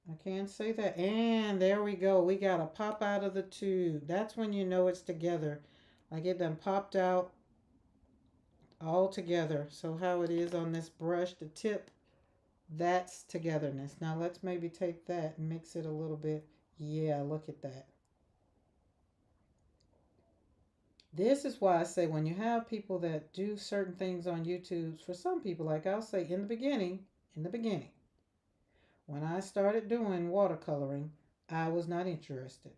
I can't say that. And there we go. We got to pop out of the tube. That's when you know it's together. Like it done popped out all together. So how it is on this brush, the tip, that's togetherness. Now let's maybe take that and mix it a little bit. Yeah, look at that. This is why I say when you have people that do certain things on YouTube, for some people, like I'll say in the beginning, when I started doing watercoloring, I was not interested.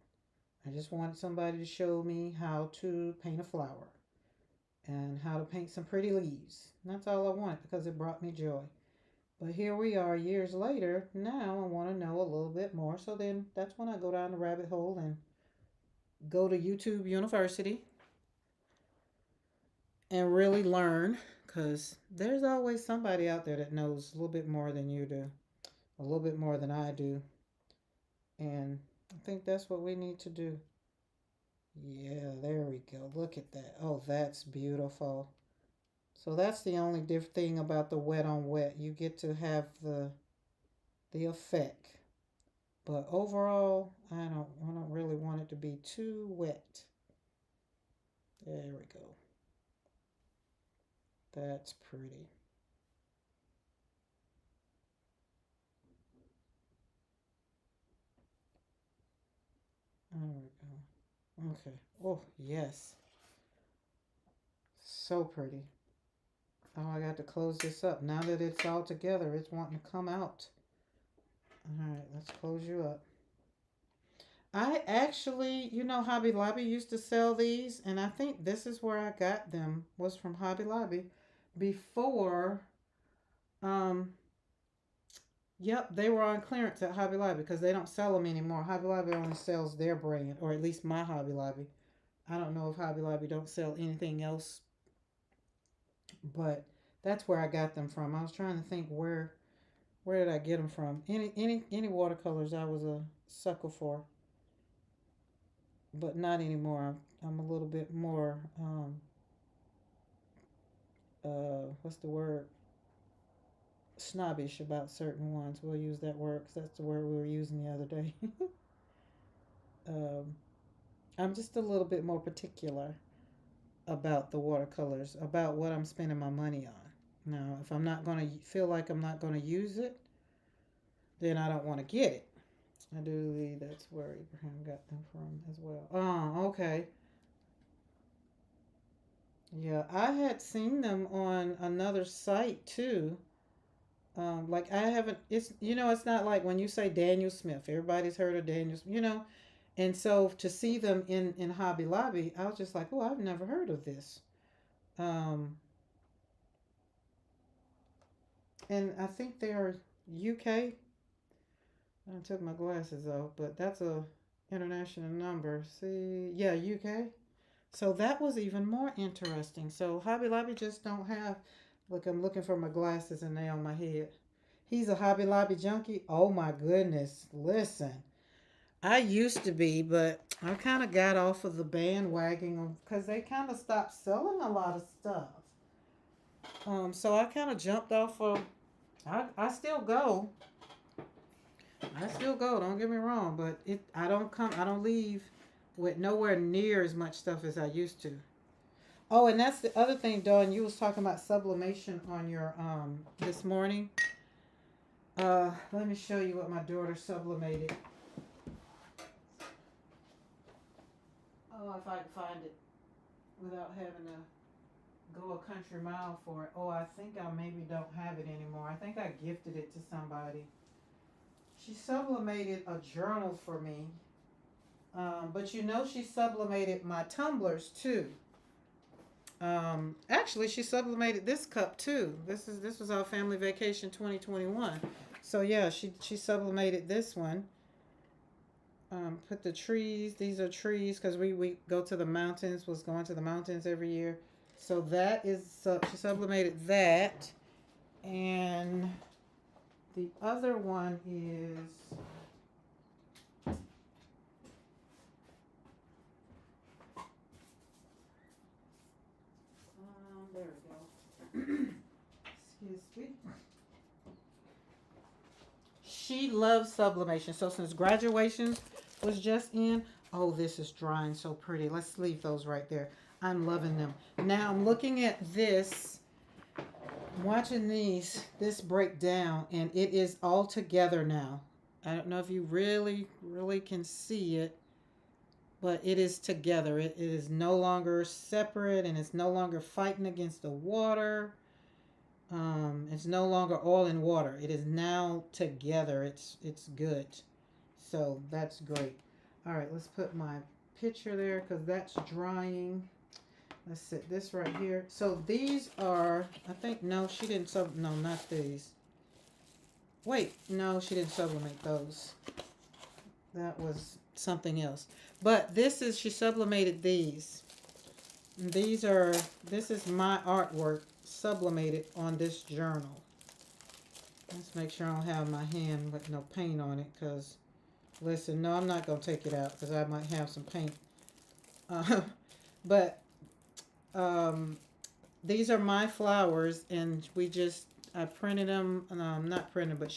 I just wanted somebody to show me how to paint a flower and how to paint some pretty leaves. And that's all I wanted because it brought me joy. But here we are years later. Now I want to know a little bit more. So then that's when I go down the rabbit hole and go to YouTube University and really learn because there's always somebody out there that knows a little bit more than you do, a little bit more than I do. And I think that's what we need to do. Yeah, there we go. Look at that. Oh, that's beautiful. So that's the only thing about the wet on wet. You get to have the effect. But overall, I don't really want it to be too wet. There we go. That's pretty. There we go. Okay. Oh, yes. So pretty. Oh, I got to close this up. Now that it's all together, it's wanting to come out. All right, let's close you up. I actually, Hobby Lobby used to sell these, and I think this is where I got them was from Hobby Lobby before. Um, yep, they were on clearance at Hobby Lobby because they don't sell them anymore. Hobby Lobby only sells their brand, or at least my Hobby Lobby. I don't know if Hobby Lobby don't sell anything else, but that's where I got them from. I was trying to think where did I get them from? Any watercolors I was a sucker for, but not anymore. I'm a little bit more what's the word? Snobbish about certain ones. We'll use that word because that's the word we were using the other day. um, I'm just a little bit more particular about the watercolors, about what I'm spending my money on. Now, if I'm not going to feel like I'm not going to use it, then I don't want to get it. I do believe that's where Abraham got them from as well. Oh, okay. Yeah, I had seen them on another site too. Like I haven't. It's not like when you say Daniel Smith. Everybody's heard of Daniel. And so to see them in Hobby Lobby, I was just like, oh, I've never heard of this. Um, and I think they're UK. I took my glasses off, but that's a international number. See, yeah, UK. So that was even more interesting. So Hobby Lobby just don't have. Look, I'm looking for my glasses and they on my head. He's a Hobby Lobby junkie. Oh my goodness! Listen, I used to be, but I kind of got off of the bandwagon because they kind of stopped selling a lot of stuff. So I kind of jumped off of. I still go. I still go. Don't get me wrong, but I don't come. I don't leave with nowhere near as much stuff as I used to. Oh, and that's the other thing, Dawn. You was talking about sublimation on your this morning. Let me show you what my daughter sublimated. Oh, if I can find it without having to. go a country mile for it. Oh, I think I maybe don't have it anymore. I think I gifted it to somebody. She sublimated a journal for me. But you know, she sublimated my tumblers too. Actually, she sublimated this cup too. This was our family vacation 2021. So yeah, she sublimated this one. Put the trees. These are trees because we go to the mountains. Was going to the mountains every year. So that is she sublimated that, and the other one is there we go. Excuse me. She loves sublimation. So since graduations was just in, oh, this is drying so pretty. Let's leave those right there. I'm loving them. Now I'm looking at this, watching this break down, and it is all together now. I don't know if you really can see it, but it is together. It is no longer separate, and it's no longer fighting against the water. It's no longer all in water. It is now together. It's good. So that's great. All right, let's put my picture there because that's drying. Let's set this right here. So these are, I think, no, she didn't no, not these. Wait, no, she didn't sublimate those. That was something else. But she sublimated these. This is my artwork sublimated on this journal. Let's make sure I don't have my hand with no paint on it because, listen, no, I'm not going to take it out because I might have some paint. But these are my flowers, and I printed them, not printed, but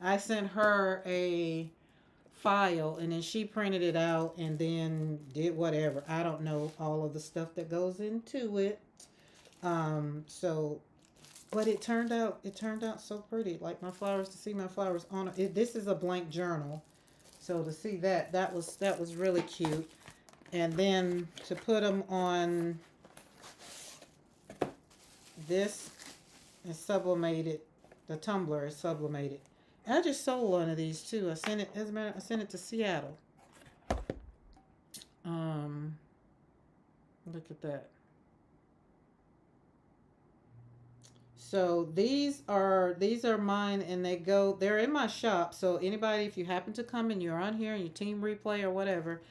I sent her a file, and then she printed it out and then did whatever. I don't know all of the stuff that goes into it. So, but it turned out so pretty. Like my flowers, to see my flowers on it. This is a blank journal, so to see that was really cute. And then to put them on this is sublimated. The tumbler is sublimated. And I just sold one of these too. I sent it, as a matter, I sent it to Seattle. Look at that. So these are mine, and they're in my shop. So anybody, if you happen to come and you're on here and you team replay or whatever,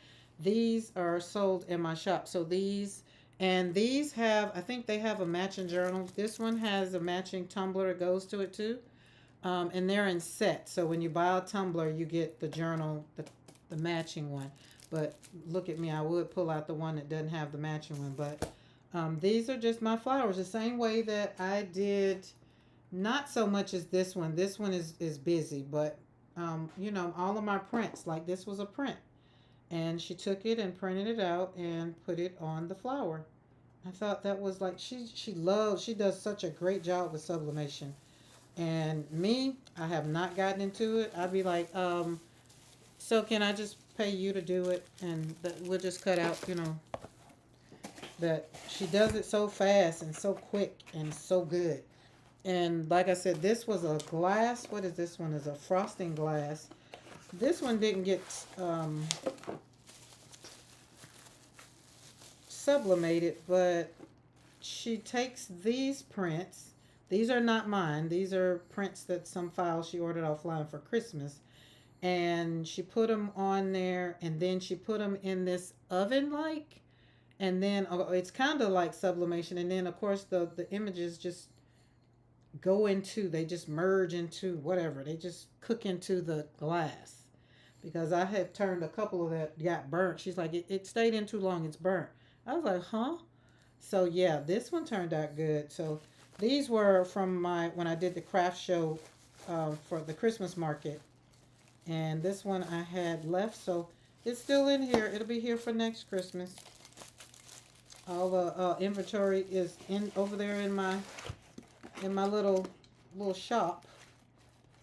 these are sold in my shop. So these have, I think they have a matching journal. This one has a matching tumbler that goes to it too. And they're in sets. So when you buy a tumbler, you get the journal, the matching one. But look at me, I would pull out the one that doesn't have the matching one. But these are just my flowers, the same way that I did, not so much as this one. This one is busy, but all of my prints, like this was a print. And she took it and printed it out and put it on the flower. I thought that was like, she does such a great job with sublimation. And me, I have not gotten into it. I'd be like, so can I just pay you to do it? And we'll just cut out, that she does it so fast and so quick and so good. And like I said, this was a glass. What is this one? Is a frosting glass. This one didn't get sublimated, but she takes these prints. These are not mine. These are prints that some files she ordered offline for Christmas. And she put them on there, and then she put them in this oven-like. And then it's kind of like sublimation. And then, of course, the images just they just merge into whatever. They just cook into the glass. Because I have turned a couple of that got burnt. She's like, it stayed in too long. It's burnt. I was like, huh? So, yeah, this one turned out good. So, these were from when I did the craft show for the Christmas market. And this one I had left. So, it's still in here. It'll be here for next Christmas. All the inventory is over there in my little shop.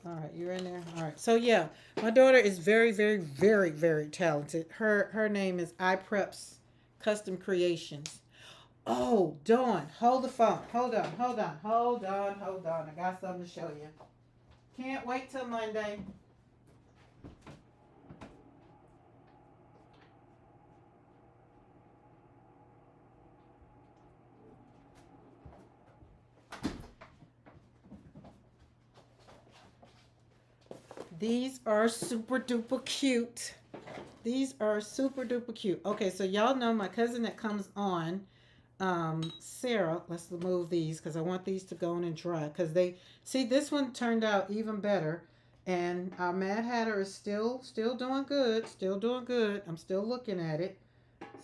All right, you're in there. All right. So yeah, my daughter is very, very, very, very talented. Her name is iPreps Custom Creations. Oh, Dawn, hold the phone. Hold on, hold on, hold on, hold on. I got something to show you. Can't wait till Monday. These are super duper cute. These are super duper cute. Okay, so y'all know my cousin that comes on, Sarah. Let's move these because I want these to go in and dry. Because they see this one turned out even better, and our Mad Hatter is still doing good. Still doing good. I'm still looking at it,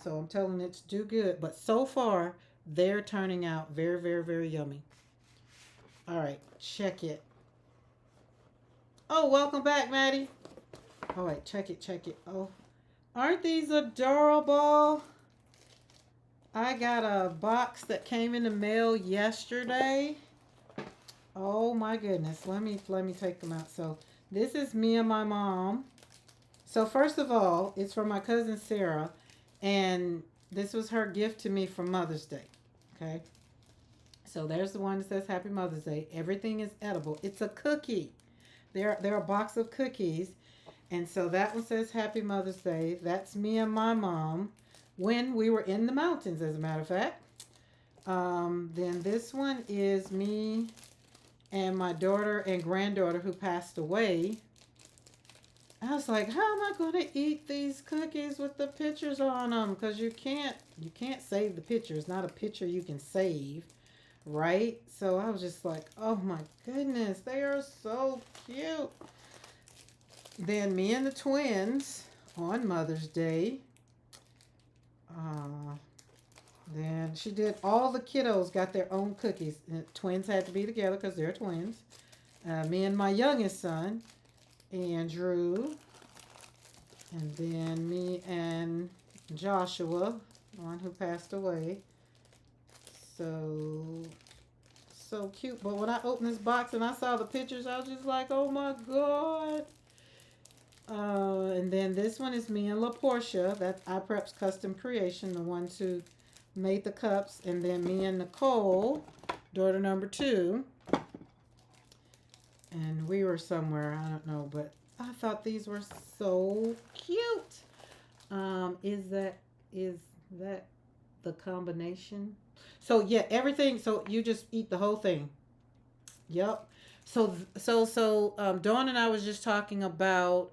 so I'm telling it to do good. But so far, they're turning out very very very yummy. All right, check it. Oh, welcome back, Maddie. All right, check it, check it. Oh, aren't these adorable? I got a box that came in the mail yesterday. Oh my goodness. Let me take them out. So this is me and my mom. So first of all, it's from my cousin Sarah, and this was her gift to me for Mother's Day. Okay. So there's the one that says Happy Mother's Day. Everything is edible. It's a cookie. They're a box of cookies. And so that one says Happy Mother's Day. That's me and my mom when we were in the mountains, as a matter of fact. Then this one is me and my daughter and granddaughter who passed away. I was like, how am I going to eat these cookies with the pictures on them? Because you can't save the picture. It's not a picture you can save, right? So I was just like, oh my goodness, they are so cute. Then me and the twins on Mother's Day. Then she did all the kiddos got their own cookies. And twins had to be together because they're twins. Me and my youngest son, Andrew. And then me and Joshua, the one who passed away. So cute. But when I opened this box and I saw the pictures, I was just like, oh my God. And then this one is me and La Portia. That's iPrep's custom creation, the ones who made the cups. And then me and Nicole, daughter number 2. And we were somewhere, I don't know, but I thought these were so cute. Is that the combination? So yeah, everything. So you just eat the whole thing. Yep. So Dawn and I was just talking about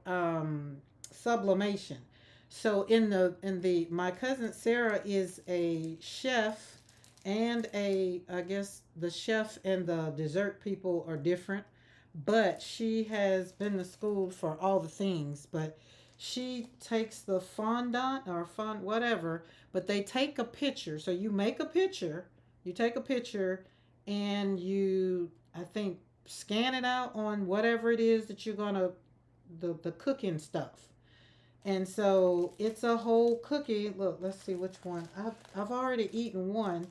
sublimation. So in the my cousin Sarah is a chef, and I guess the chef and the dessert people are different, but she has been to school for all the things. But she takes the fondant or fond whatever, but they take a picture. So you make a picture, you take a picture, and you I think scan it out on whatever it is that you're gonna the cooking stuff. And so it's a whole cookie. Look, let's see which one. I've already eaten one.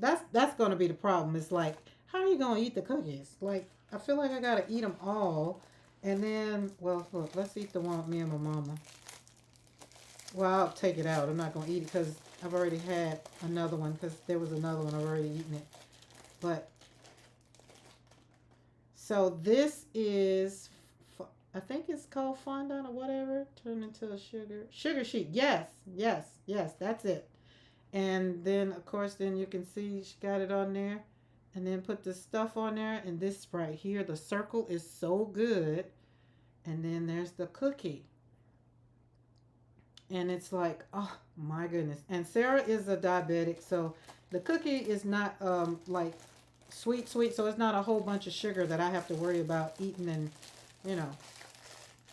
That's gonna be the problem. It's like, how are you gonna eat the cookies? Like, I feel like I gotta eat them all. And then, well, look, let's eat the one with me and my mama. Well, I'll take it out. I'm not gonna eat it because I've already had another one, because there was another one. I've already eaten it. But so this is, I think it's called fondant or whatever, turned into a sugar sheet. Yes, yes, yes, that's it. And then of course, then you can see she got it on there, and then put the stuff on there. And this right here, the circle is so good. And then there's the cookie, and it's like, oh my goodness. And Sarah is a diabetic, so the cookie is not like sweet, so it's not a whole bunch of sugar that I have to worry about eating, and you know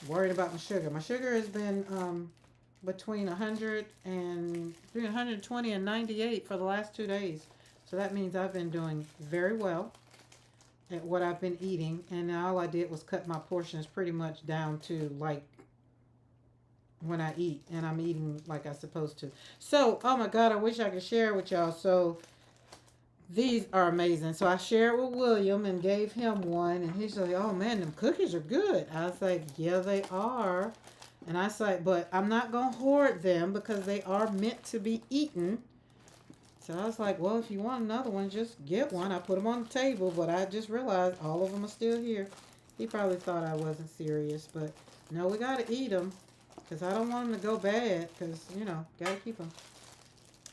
worried about my sugar. My sugar has been between 120 and 98 for the last 2 days. So that means I've been doing very well at what I've been eating, and all I did was cut my portions pretty much down to like when I eat, and I'm eating like I'm supposed to. So, oh my God, I wish I could share it with y'all. So these are amazing. So I shared with William and gave him one, and he's like, oh man, them cookies are good. I was like, yeah, they are. And I was like, but I'm not going to hoard them because they are meant to be eaten. So I was like, well, if you want another one, just get one. I put them on the table, but I just realized all of them are still here. He probably thought I wasn't serious, but no, we got to eat them because I don't want them to go bad because, got to keep them.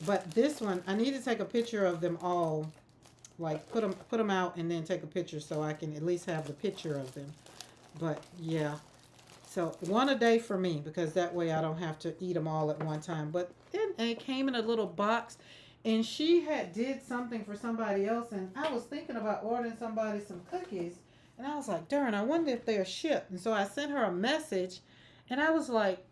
But this one, I need to take a picture of them all, like put them out and then take a picture so I can at least have the picture of them. But yeah, so one a day for me because that way I don't have to eat them all at one time. But it came in a little box, and she had did something for somebody else, and I was thinking about ordering somebody some cookies, and I was like, darn, I wonder if they're shipped. And so I sent her a message, and I was like,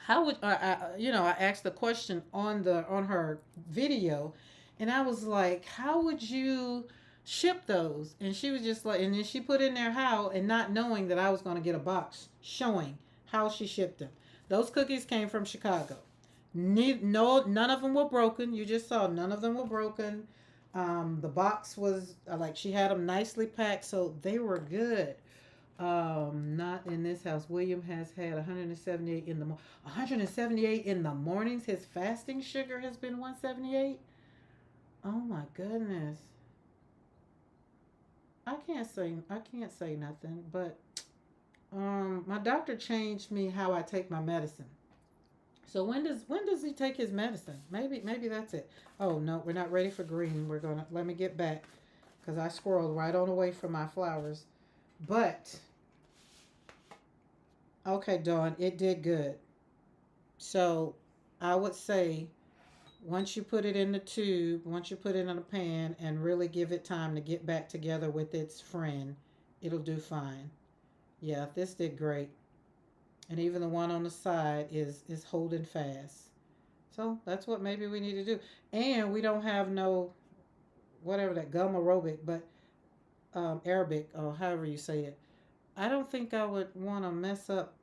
how would I asked the question on her video, and I was like, how would you ship those? And she was just like, and then she put in there how, and not knowing that I was going to get a box showing how she shipped them. Those cookies came from Chicago. No, none of them were broken. You just saw none of them were broken. The box was like she had them nicely packed, so they were good. Not in this house. William has had 178 in the 178 in the mornings. His fasting sugar has been 178. Oh my goodness. I can't say nothing, but my doctor changed me how I take my medicine. So when does he take his medicine? Maybe that's it. Oh no, we're not ready for green. We're gonna let me get back because I squirreled right on away from my flowers. But okay, Dawn, it did good. So I would say once you put it in the tube, once you put it in a pan and really give it time to get back together with its friend, it'll do fine. Yeah, this did great. And even the one on the side is holding fast. So that's what maybe we need to do. And we don't have no whatever that gum aerobic, but Arabic or however you say it. I don't think I would want to mess up,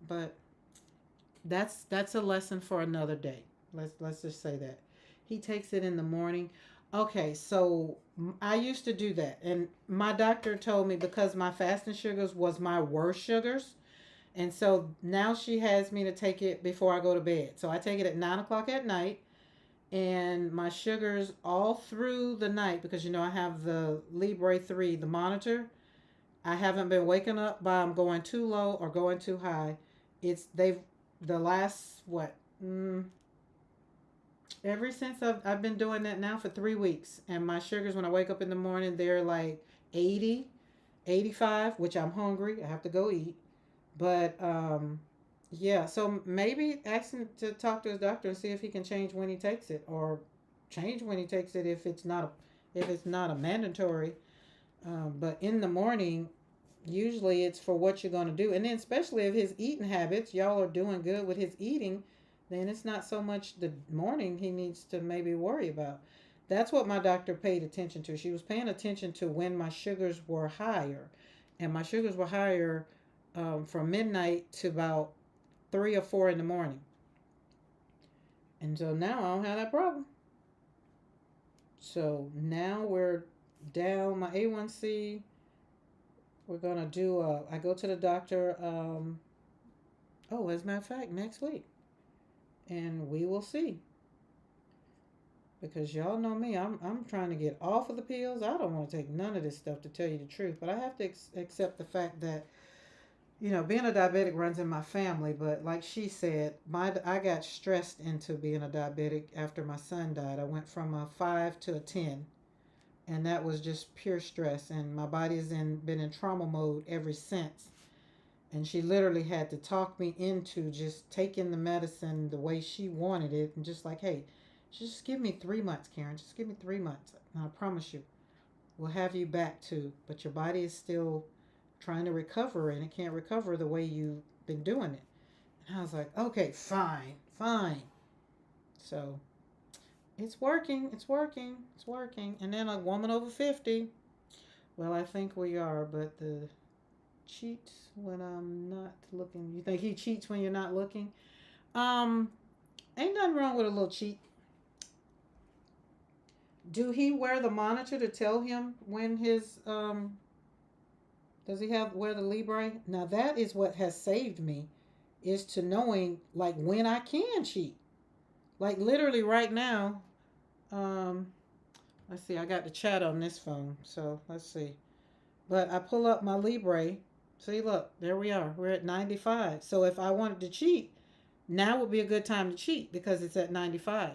but that's a lesson for another day. Let's just say that. He takes it in the morning. Okay, so I used to do that, and my doctor told me because my fasting sugars was my worst sugars, and so now she has me to take it before I go to bed. So I take it at 9 o'clock at night, and my sugars all through the night because I have the Libre 3, the monitor. I haven't been waking up by I'm going too low or going too high. It's they've the last what ever since I've been doing that now for 3 weeks, and my sugars when I wake up in the morning they're like 80, 85, which I'm hungry. I have to go eat. But yeah, so maybe ask him to talk to his doctor and see if he can change when he takes it, or change when he takes it if it's not a mandatory. But in the morning, usually it's for what you're going to do. And then, especially if his eating habits, y'all are doing good with his eating, then it's not so much the morning he needs to maybe worry about. That's what my doctor paid attention to. She was paying attention to when my sugars were higher. And my sugars were higher from midnight to about 3 or 4 in the morning. And so now I don't have that problem. So now we're down my A1C. We're gonna do. I go to the doctor. Oh, as a matter of fact, next week, and we will see. Because y'all know me, I'm trying to get off of the pills. I don't want to take none of this stuff to tell you the truth, but I have to accept the fact that being a diabetic runs in my family. But like she said, I got stressed into being a diabetic after my son died. I went from a 5 to a 10, and that was just pure stress. And my body has been in trauma mode ever since. And she literally had to talk me into just taking the medicine the way she wanted it, and just like, hey, just give me 3 months, Karen. Just give me 3 months, and I promise you, we'll have you back to. But your body is still trying to recover, and it can't recover the way you've been doing it. And I was like, okay, fine, fine. So it's working, it's working, it's working. And then a woman over 50, well, I think we are, but the cheats when I'm not looking. You think he cheats when you're not looking? Um, Ain't nothing wrong with a little cheat. Do he wear the monitor to tell him when his does he have wear the Libre? Now that is what has saved me, is to knowing like when I can cheat. Like literally right now, Um, let's see. I got the chat on this phone, so let's see. But I pull up my Libre. See, look, there we are. We're at 95. So if I wanted to cheat, now would be a good time to cheat because it's at 95.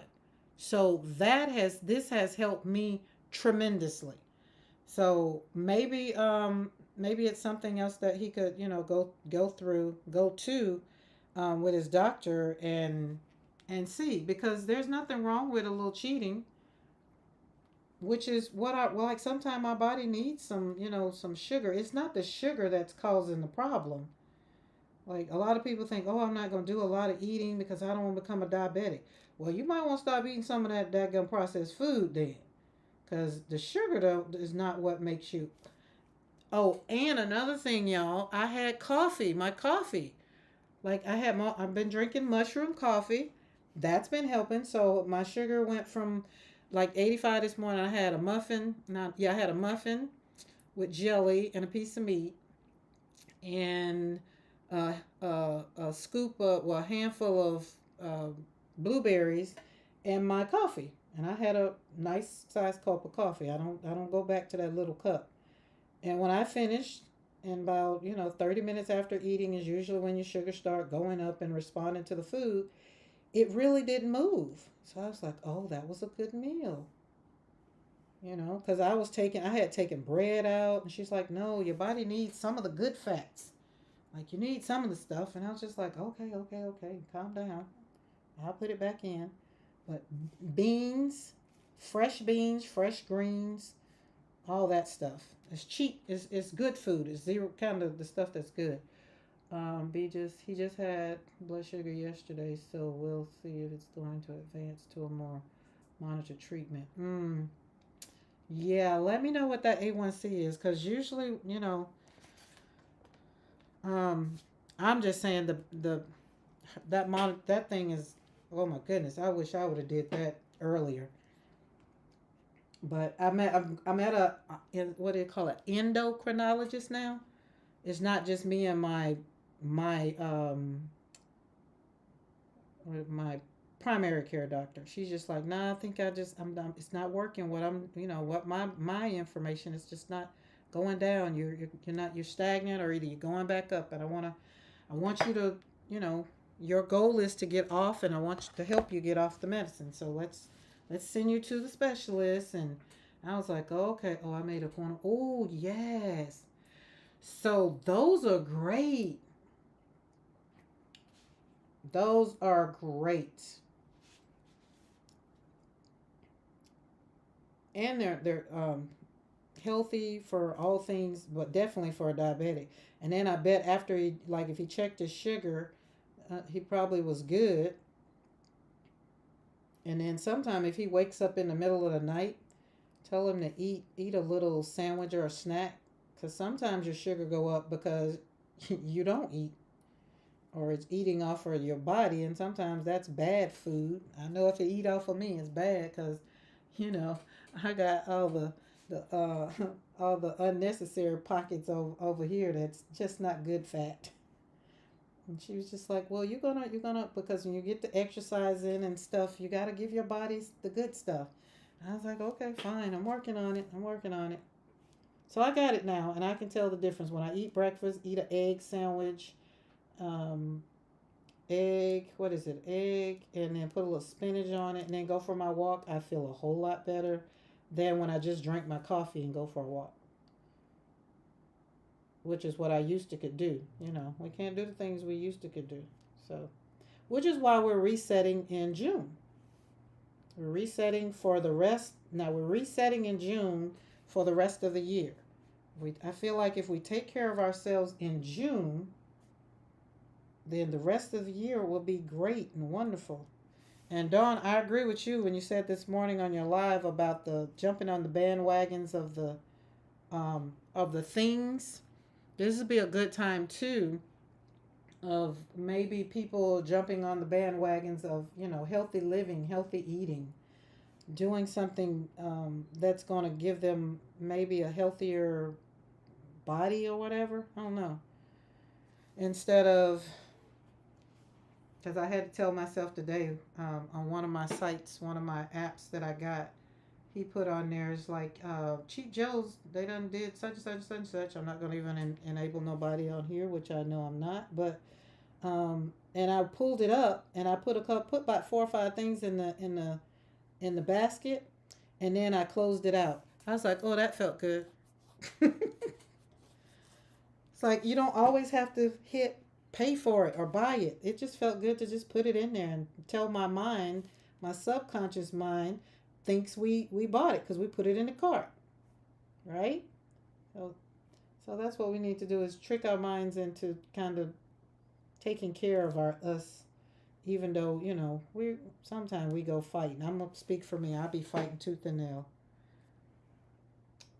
So this has helped me tremendously. So maybe it's something else that he could, go to with his doctor and see, because there's nothing wrong with a little cheating, which is what I well, like. Sometimes my body needs some sugar. It's not the sugar that's causing the problem. Like, a lot of people think, oh, I'm not going to do a lot of eating because I don't want to become a diabetic. Well, you might want to stop eating some of that daggum processed food then, because the sugar though is not what makes you. Oh, and another thing, y'all, I had coffee. My coffee, like I've been drinking mushroom coffee. That's been helping. So my sugar went from like 85 this morning. I had a muffin. Not yeah, I had a muffin with jelly and a piece of meat and a scoop of well, a handful of blueberries and my coffee. And I had a nice sized cup of coffee. I don't go back to that little cup. And when I finished, in about 30 minutes after eating is usually when your sugar start going up and responding to the food. It really didn't move. So I was like, oh, that was a good meal. Because I had taken bread out, and she's like, no, your body needs some of the good fats. Like, you need some of the stuff. And I was just like, okay, okay, okay, calm down. I'll put it back in. But beans, fresh greens, all that stuff. It's cheap. It's good food. It's zero kind of the stuff that's good. He just had blood sugar yesterday, so we'll see if it's going to advance to a more monitored treatment. Yeah, let me know what that A1C is, because usually, um, I'm just saying that thing is. Oh my goodness, I wish I would have did that earlier. But I'm at what do you call it, endocrinologist now. It's not just me and my primary care doctor. She's just like, nah, I think it's not working. What my information is just not going down. You're stagnant, or either you're going back up. And I want you to, you know, your goal is to get off, and I want to help you get off the medicine. So let's send you to the specialist. And I was like, oh, okay. Oh, I made a point. Oh, yes. So those are great. Those are great. And they're healthy for all things, but definitely for a diabetic. And then I bet after if he checked his sugar, he probably was good. And then sometime if he wakes up in the middle of the night, tell him to eat a little sandwich or a snack, because sometimes your sugar go up because you don't eat, or it's eating off of your body, and sometimes that's bad food. I know if it eat off of me, it's bad because, you know, I got the all the unnecessary pockets over here that's just not good fat. And she was just like, well, you're gonna because when you get the exercise in and stuff, you gotta give your body the good stuff. And I was like, okay, fine, I'm working on it. I'm working on it. So I got it now, and I can tell the difference when I eat breakfast, eat an egg sandwich, um, egg, what is it? Egg, and then put a little spinach on it, and then go for my walk. I feel a whole lot better than when I just drink my coffee and go for a walk, which is what I used to could do. We can't do the things we used to could do. So, which is why we're resetting in June. We're resetting for the rest. Now we're resetting in June for the rest of the year. I feel like if we take care of ourselves in June, then the rest of the year will be great and wonderful. And Dawn, I agree with you when you said this morning on your live about the jumping on the bandwagons of the things. This would be a good time too of maybe people jumping on the bandwagons of healthy living, healthy eating, doing something that's going to give them maybe a healthier body or whatever. I don't know. Instead of because I had to tell myself today on one of my sites, one of my apps that I got, he put on there is like cheap Joe's. They done did such and such and such and such. I'm not gonna even enable nobody on here, which I know I'm not. But and I pulled it up and I put about 4 or 5 things in the basket, and then I closed it out. I was like, oh, that felt good. It's like you don't always have to hit pay for it or buy it. It just felt good to just put it in there and tell my mind, my subconscious mind, thinks we bought it because we put it in the cart, right? So so that's what we need to do is trick our minds into kind of taking care of our us, even though we sometimes we go fighting. I'm gonna speak for me. I'll be fighting tooth and nail.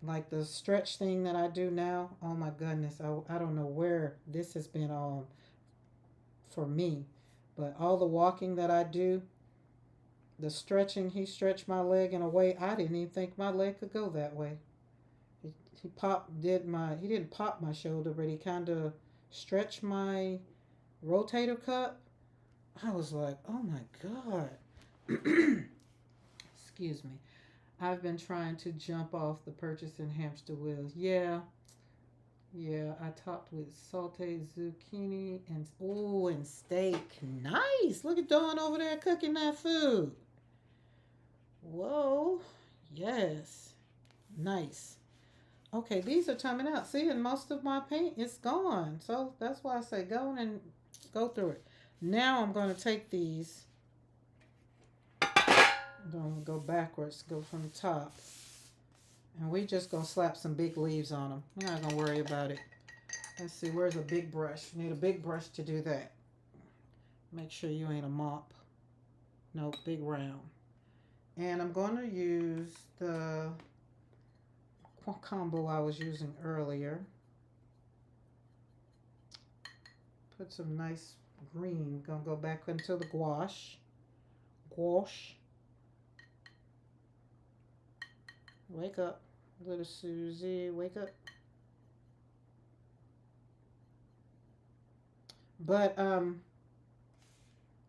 Like the stretch thing that I do now. Oh my goodness, I don't know where this has been all for me, but all the walking that I do, the stretching, he stretched my leg in a way I didn't even think my leg could go that way. He didn't pop my shoulder, but he kind of stretched my rotator cuff. I was like, oh my God. Excuse me. I've been trying to jump off the purchasing hamster wheels. Yeah, yeah. I topped with sauteed zucchini and steak. Nice. Look at Dawn over there cooking that food. Whoa. Yes. Nice. Okay, these are coming out. See, and most of my paint is gone. So that's why I say go and go through it. Now I'm going to take these. I'm going to go backwards, go from the top. And we just going to slap some big leaves on them. We're not going to worry about it. Let's see, where's a big brush? You need a big brush to do that. Make sure you ain't a mop. No, big round. And I'm going to use the combo I was using earlier. Put some nice green. Gonna go back into the gouache. Gouache. Wake up, little Susie. Wake up. But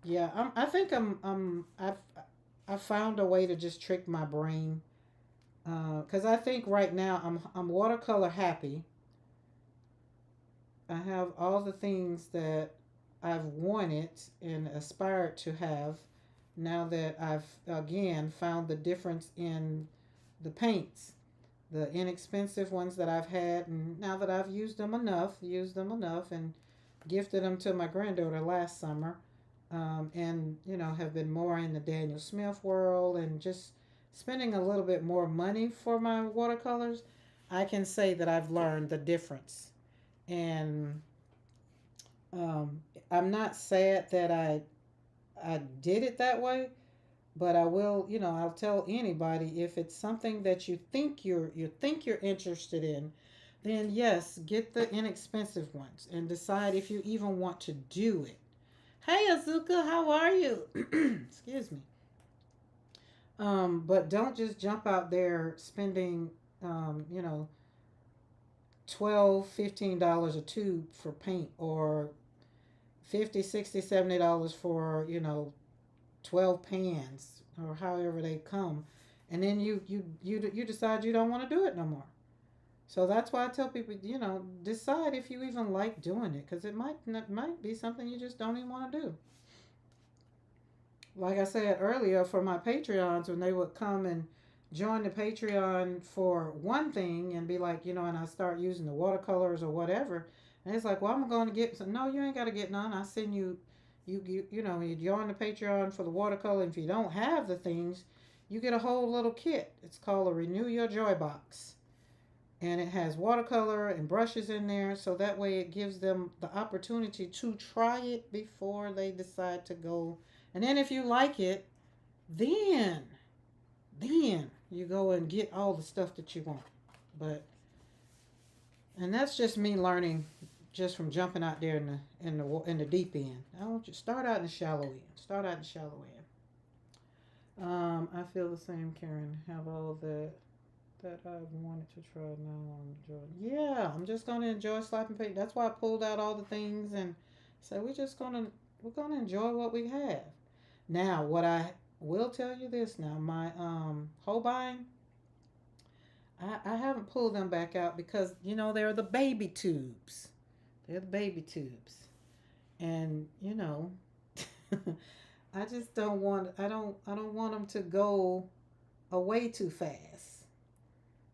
yeah. I think I've found a way to just trick my brain. Because I think right now I'm watercolor happy. I have all the things that I've wanted and aspired to have now that I've again found the difference in the paints, the inexpensive ones that I've had, and now that I've used them enough, and gifted them to my granddaughter last summer, and have been more in the Daniel Smith world and just spending a little bit more money for my watercolors. I can say that I've learned the difference, and um, I'm not sad that I did it that way, but I will, I'll tell anybody if it's something that you think you're interested in, then yes, get the inexpensive ones and decide if you even want to do it. Hey Azuka, how are you? Excuse me. But don't just jump out there spending, um, you know, $12, $15 a tube for paint, or 50, 60, $70 for 12 pans, or however they come, and then you decide you don't want to do it no more. So that's why I tell people, decide if you even like doing it, because it might be something you just don't even want to do. Like I said earlier, for my Patreons, when they would come and join the Patreon for one thing and be like, and I start using the watercolors or whatever, and it's like, well, I'm going to get some. No, you ain't got to get none. I send you, you join the Patreon for the watercolor. If you don't have the things, you get a whole little kit. It's called a Renew Your Joy box. And it has watercolor and brushes in there, so that way it gives them the opportunity to try it before they decide to go. And then if you like it, then you go and get all the stuff that you want. But and that's just me learning, just from jumping out there in the deep end. I want you to start out in the shallow end. Start out in the shallow end. I feel the same, Karen. Have all that I've wanted to try now. I'm enjoying. Yeah, I'm just gonna enjoy slapping paint. That's why I pulled out all the things and said we're just gonna we're going to enjoy what we have. Now, what I will tell you this now, my Holbein, I haven't pulled them back out because, they're the baby tubes. They're the baby tubes. And, I just don't want I don't want them to go away too fast.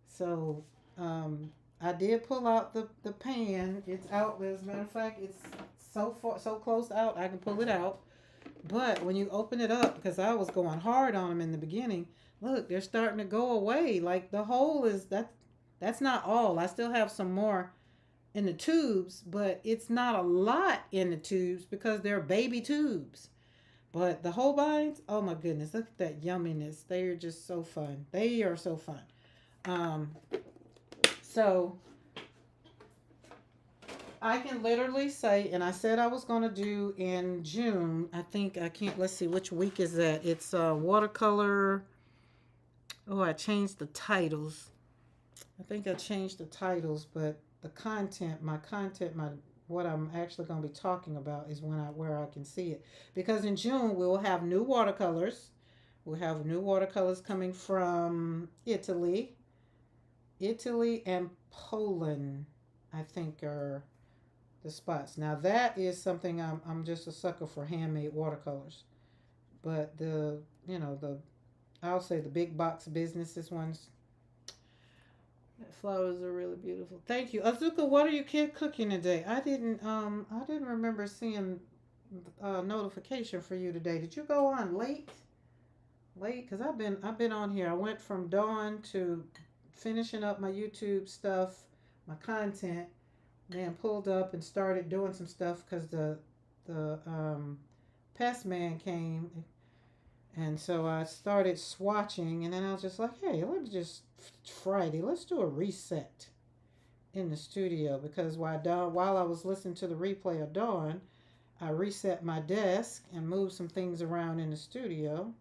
So, I did pull out the pan. It's out. As a matter of fact, it's so far, so close out, I can pull it out. But when you open it up, because I was going hard on them in the beginning, look, they're starting to go away. Like the hole is that's not all. I still have some more in the tubes, but it's not a lot in the tubes because they're baby tubes. But the whole binds, oh my goodness, look at that yumminess. They are just so fun. They are so fun. Um, so I can literally say, and I said I was going to do in June. I think I can't, let's see, which week is that? It's watercolor. Oh, I changed the titles. I think I changed the titles, but the content, what I'm actually going to be talking about is where I can see it. Because in June we will have new watercolors. We'll have new watercolors coming from Italy and Poland. I think are the spots. Now that is something I'm just a sucker for handmade watercolors. But the I'll say the big box businesses ones. Flowers are really beautiful. Thank you, Azuka. What are you cooking today? I didn't remember seeing a notification for you today. Did you go on late? Late, because I've been on here. I went from dawn to finishing up my YouTube stuff, my content, then pulled up and started doing some stuff because the pest man came, and so I started swatching, and then I was just like, hey, let me just Friday, let's do a reset in the studio because while I was listening to the replay of Dawn, I reset my desk and moved some things around in the studio.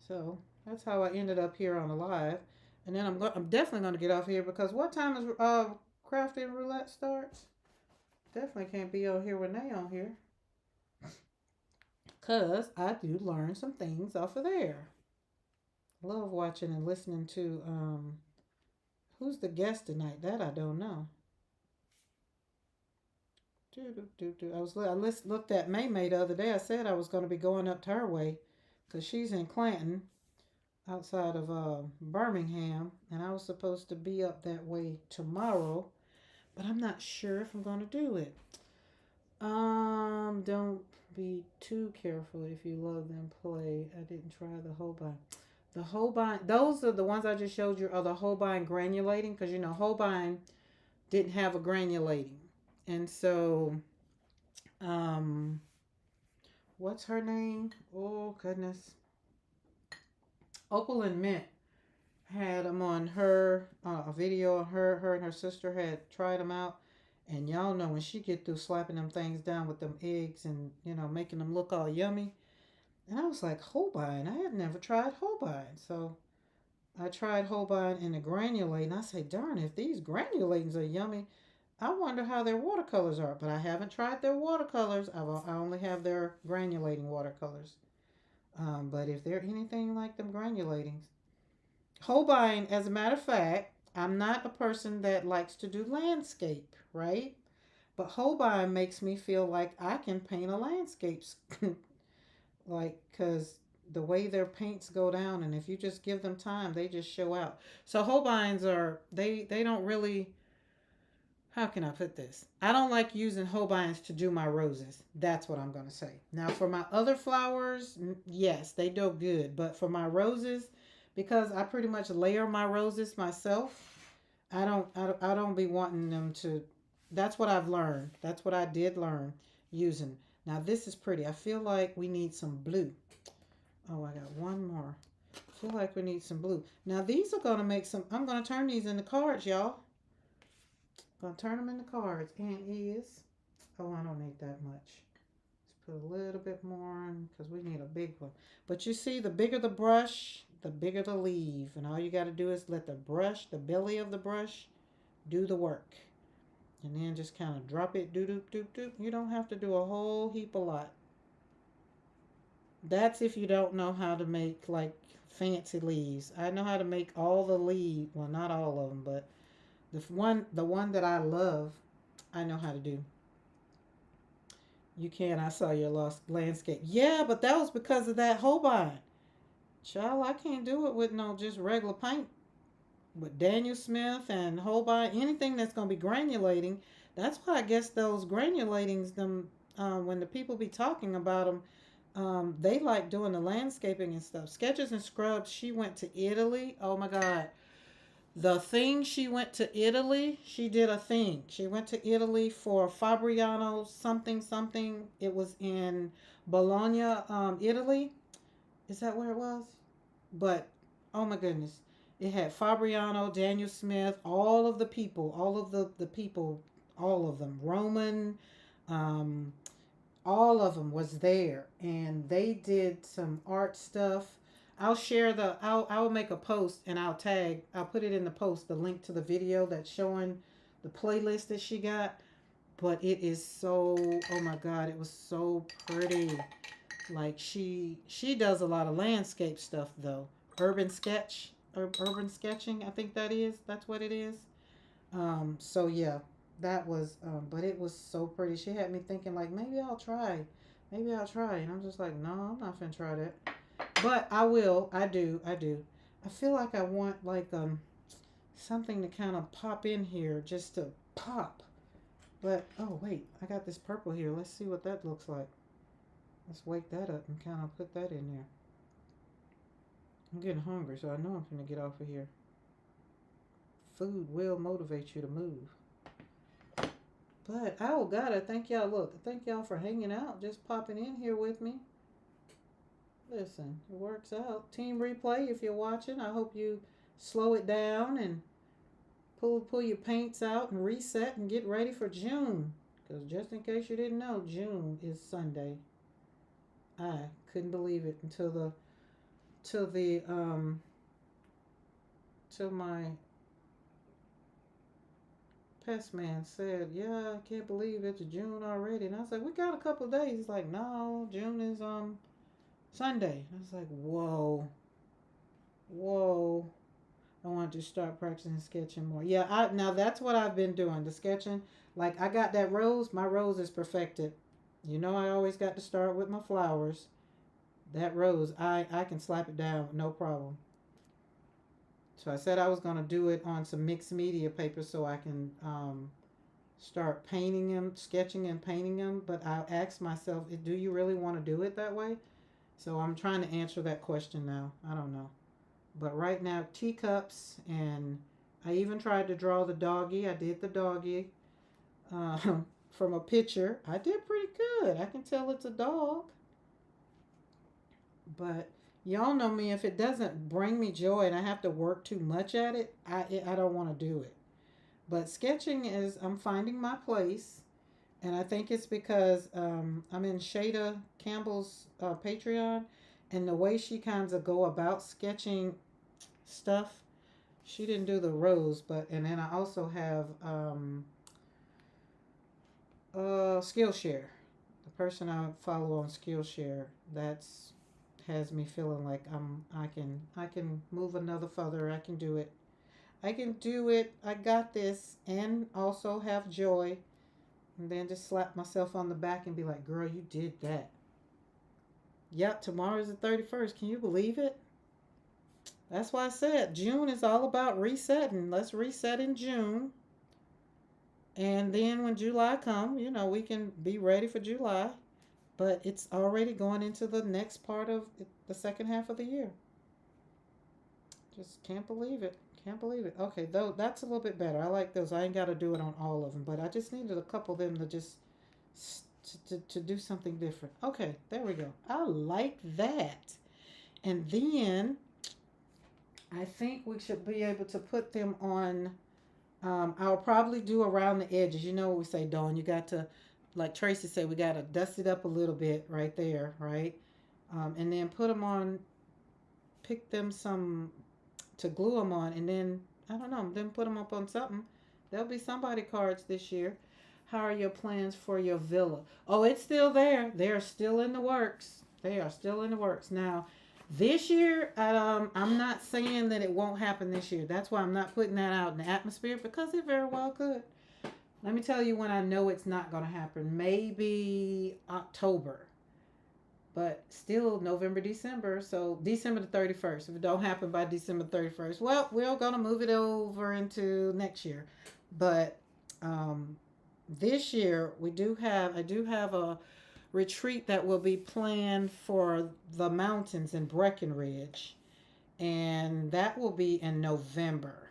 So that's how I ended up here on the live. And then I'm definitely going to get off here because what time is crafting roulette starts? Definitely can't be on here when they on here. Cause I do learn some things off of there. Love watching and listening to who's the guest tonight? That I don't know. Looked at May May the other day. I said I was going to be going up to her way because she's in Clanton outside of Birmingham, and I was supposed to be up that way tomorrow, but I'm not sure if I'm going to do it. Don't be too careful if you love them. Play. I didn't try the Holbein. The Holbein. Those are the ones I just showed you. Are the Holbein granulating? Because Holbein didn't have a granulating, and so um, what's her name? Oh goodness, Opal and Mint had them on her a video. Her and her sister had tried them out, and y'all know when she get through slapping them things down with them eggs and making them look all yummy. And I was like, Holbein. I had never tried Holbein, so I tried Holbein in the granulate, and I say, darn, if these granulatings are yummy, I wonder how their watercolors are. But I haven't tried their watercolors. I only have their granulating watercolors. But if they're anything like them granulating, Holbein, as a matter of fact, I'm not a person that likes to do landscape, right? But Holbein makes me feel like I can paint a landscape, like, because the way their paints go down, and if you just give them time, they just show out. So Holbeins they don't really, how can I put this? I don't like using Holbeins to do my roses. That's what I'm going to say. Now, for my other flowers, yes, they do good. But for my roses, because I pretty much layer my roses myself, I don't be wanting them to. That's what I've learned. That's what I did learn using. Now, this is pretty. I feel like we need some blue. Oh, I got one more. I feel like we need some blue. Now, these are going to make some. I'm going to turn these into cards, y'all. Gonna turn them into cards. And is, oh, I don't need that much. Let's put a little bit more in because we need a big one. But you see, the bigger the brush, the bigger the leaf. And all you got to do is let the brush, the belly of the brush, do the work. And then just kind of drop it, doop, doop, doop, doop. You don't have to do a whole heap a lot. That's if you don't know how to make like fancy leaves. I know how to make all the leaves. Well, not all of them, but the one that I love, I know how to do. You can. I saw your lost landscape. Yeah, but that was because of that Holbein. Child, I can't do it with no just regular paint. With Daniel Smith and Holbein, anything that's going to be granulating. That's why I guess those granulatings, them when the people be talking about them, they like doing the landscaping and stuff. Sketches and Scrubs. She went to Italy. Oh my God, the thing she went to Italy. She did a thing. She went to Italy for Fabriano something something. It was in Bologna, Italy. Is that where it was? But oh my goodness, it had Fabriano, Daniel Smith, all of the people, all of the people, all of them, Roman, um, all of them was there, and they did some art stuff. I'll make a post and I'll put it in the post the link to the video that's showing the playlist that she got. But it is so, oh my God, it was so pretty. Like she does a lot of landscape stuff though. Urban sketching, I think that's what it is. So yeah, that was but it was so pretty. She had me thinking like maybe I'll try, and I'm just like no, I'm not gonna try that. But I will. I do. I feel like I want like something to kind of pop in here just to pop. But oh wait, I got this purple here. Let's see what that looks like. Let's wake that up and kind of put that in there. I'm getting hungry, so I know I'm gonna get off of here. Food will motivate you to move. But oh God, I thank y'all. Look, thank y'all for hanging out, just popping in here with me. Listen, it works out. Team replay, if you're watching, I hope you slow it down and pull your paints out and reset and get ready for June. Because just in case you didn't know, June is Sunday. I couldn't believe it till the till my pest man said, "Yeah, I can't believe it's June already." And I was like, "We got a couple of days." He's like, "No, June is Sunday." I was like, "Whoa, whoa." I wanted to start practicing sketching more. Yeah, I now that's what I've been doing. The sketching. Like I got that rose. My rose is perfected. You know I always got to start with my flowers. That rose, I can slap it down, no problem. So I said I was gonna do it on some mixed media paper so I can start painting them, sketching and painting them. But I asked myself, do you really want to do it that way? So I'm trying to answer that question now. I don't know. But right now, teacups, and I even tried to draw the doggy. I did the doggy uh, from a picture. I did pretty good. I can tell it's a dog. But y'all know me. If it doesn't bring me joy and I have to work too much at it, I don't want to do it. But sketching is I'm finding my place, and I think it's because I'm in Shada Campbell's Patreon, and the way she kinds of go about sketching stuff. She didn't do the rose, but and then I also have Skillshare. The person I follow on Skillshare, that's has me feeling like I can move another further. I can do it. I can do it. I got this, and also have joy, and then just slap myself on the back and be like, "Girl, you did that." Yep, tomorrow's the 31st. Can you believe it? That's why I said June is all about resetting. Let's reset in June. And then when July come, we can be ready for July. But it's already going into the next part of the second half of the year. Just can't believe it. Can't believe it. Okay, though that's a little bit better. I like those. I ain't got to do it on all of them, but I just needed a couple of them to just to do something different. Okay, there we go. I like that. And then I think we should be able to put them on. I'll probably do around the edges. You know what we say, Dawn? You got to, like Tracy said, we got to dust it up a little bit right there, right? And then put them on, pick them some to glue them on, and then, I don't know, then put them up on something There'll be somebody cards this year. How are your plans for your villa? Oh, it's still there. They are still in the works. They are still in the works. Now, this year, I'm not saying that it won't happen this year. That's why I'm not putting that out in the atmosphere because it very well could. Let me tell you when I know it's not going to happen. Maybe October, but still November, December. So December the 31st. If it don't happen by December 31st, well, we're going to move it over into next year. But um, this year I do have a retreat that will be planned for the mountains in Breckenridge, and that will be in November.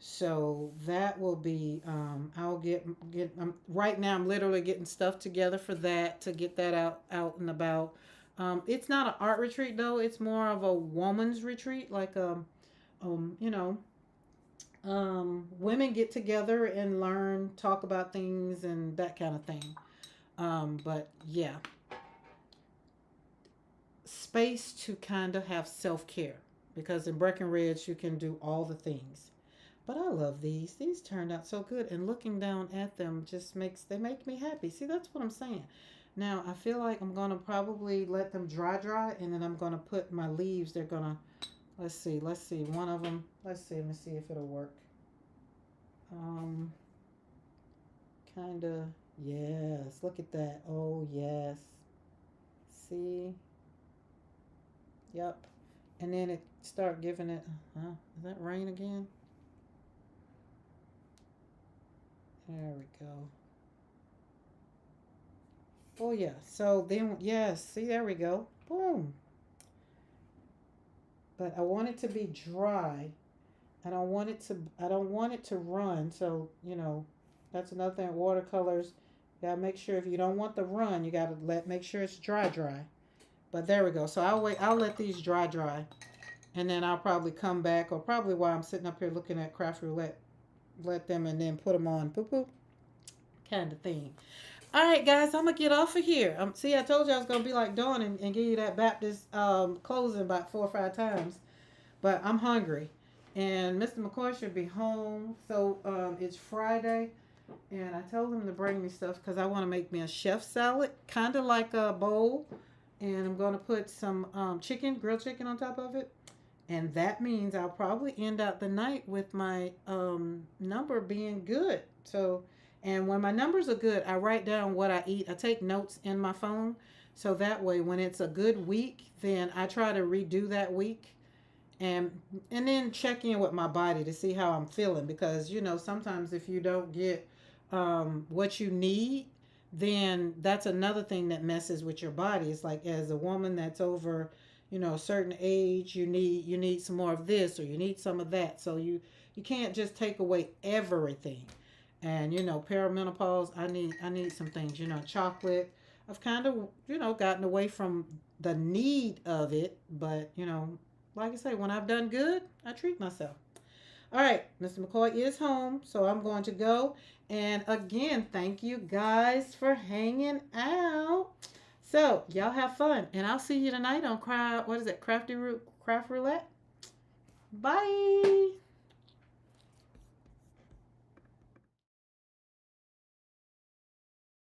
So that will be I'll get right now I'm literally getting stuff together for that to get that out and about. It's not an art retreat though, it's more of a woman's retreat, like you know, women get together and learn, talk about things and that kind of thing. But yeah, space to kind of have self care because in Breckenridge you can do all the things. But I love these. These turned out so good, and looking down at them just makes they make me happy. See, that's what I'm saying. Now I feel like I'm gonna probably let them dry, and then I'm gonna put my leaves. They're gonna let's see. One of them. Let's see. Let me see if it'll work. Um, kind of. Yes. Look at that. Oh yes. See. Yep. And then it start giving it. Is that rain again? There we go. Oh yeah. So then yes. See, there we go. Boom. But I want it to be dry. I don't want it to run. So, that's another thing. Watercolors. You gotta make sure if you don't want the run, you gotta make sure it's dry. But there we go. So I'll let these dry. And then I'll probably come back, or probably while I'm sitting up here looking at craft roulette, let them and then put them on boop boop kind of thing. All right, guys, I'm gonna get off of here. See, I told you I was gonna be like Dawn and give you that Baptist closing about 4 or 5 times, but I'm hungry, and Mr. McCoy should be home. So it's Friday, and I told him to bring me stuff because I want to make me a chef salad, kind of like a bowl, and I'm gonna put some grilled chicken on top of it, and that means I'll probably end out the night with my number being good. So, and when my numbers are good, I write down what I eat. I take notes in my phone. So that way, when it's a good week, then I try to redo that week and and then check in with my body to see how I'm feeling, because sometimes if you don't get what you need, then that's another thing that messes with your body. It's like, as a woman that's over a certain age, you need some more of this, or you need some of that. So you can't just take away everything. And perimenopause, I need some things, chocolate. I've kind of gotten away from the need of it, but like I say, when I've done good, I treat myself. All right, Mr. McCoy is home, so I'm going to go. And again, thank you guys for hanging out. So y'all have fun, and I'll see you tonight on Craft Roulette. Bye.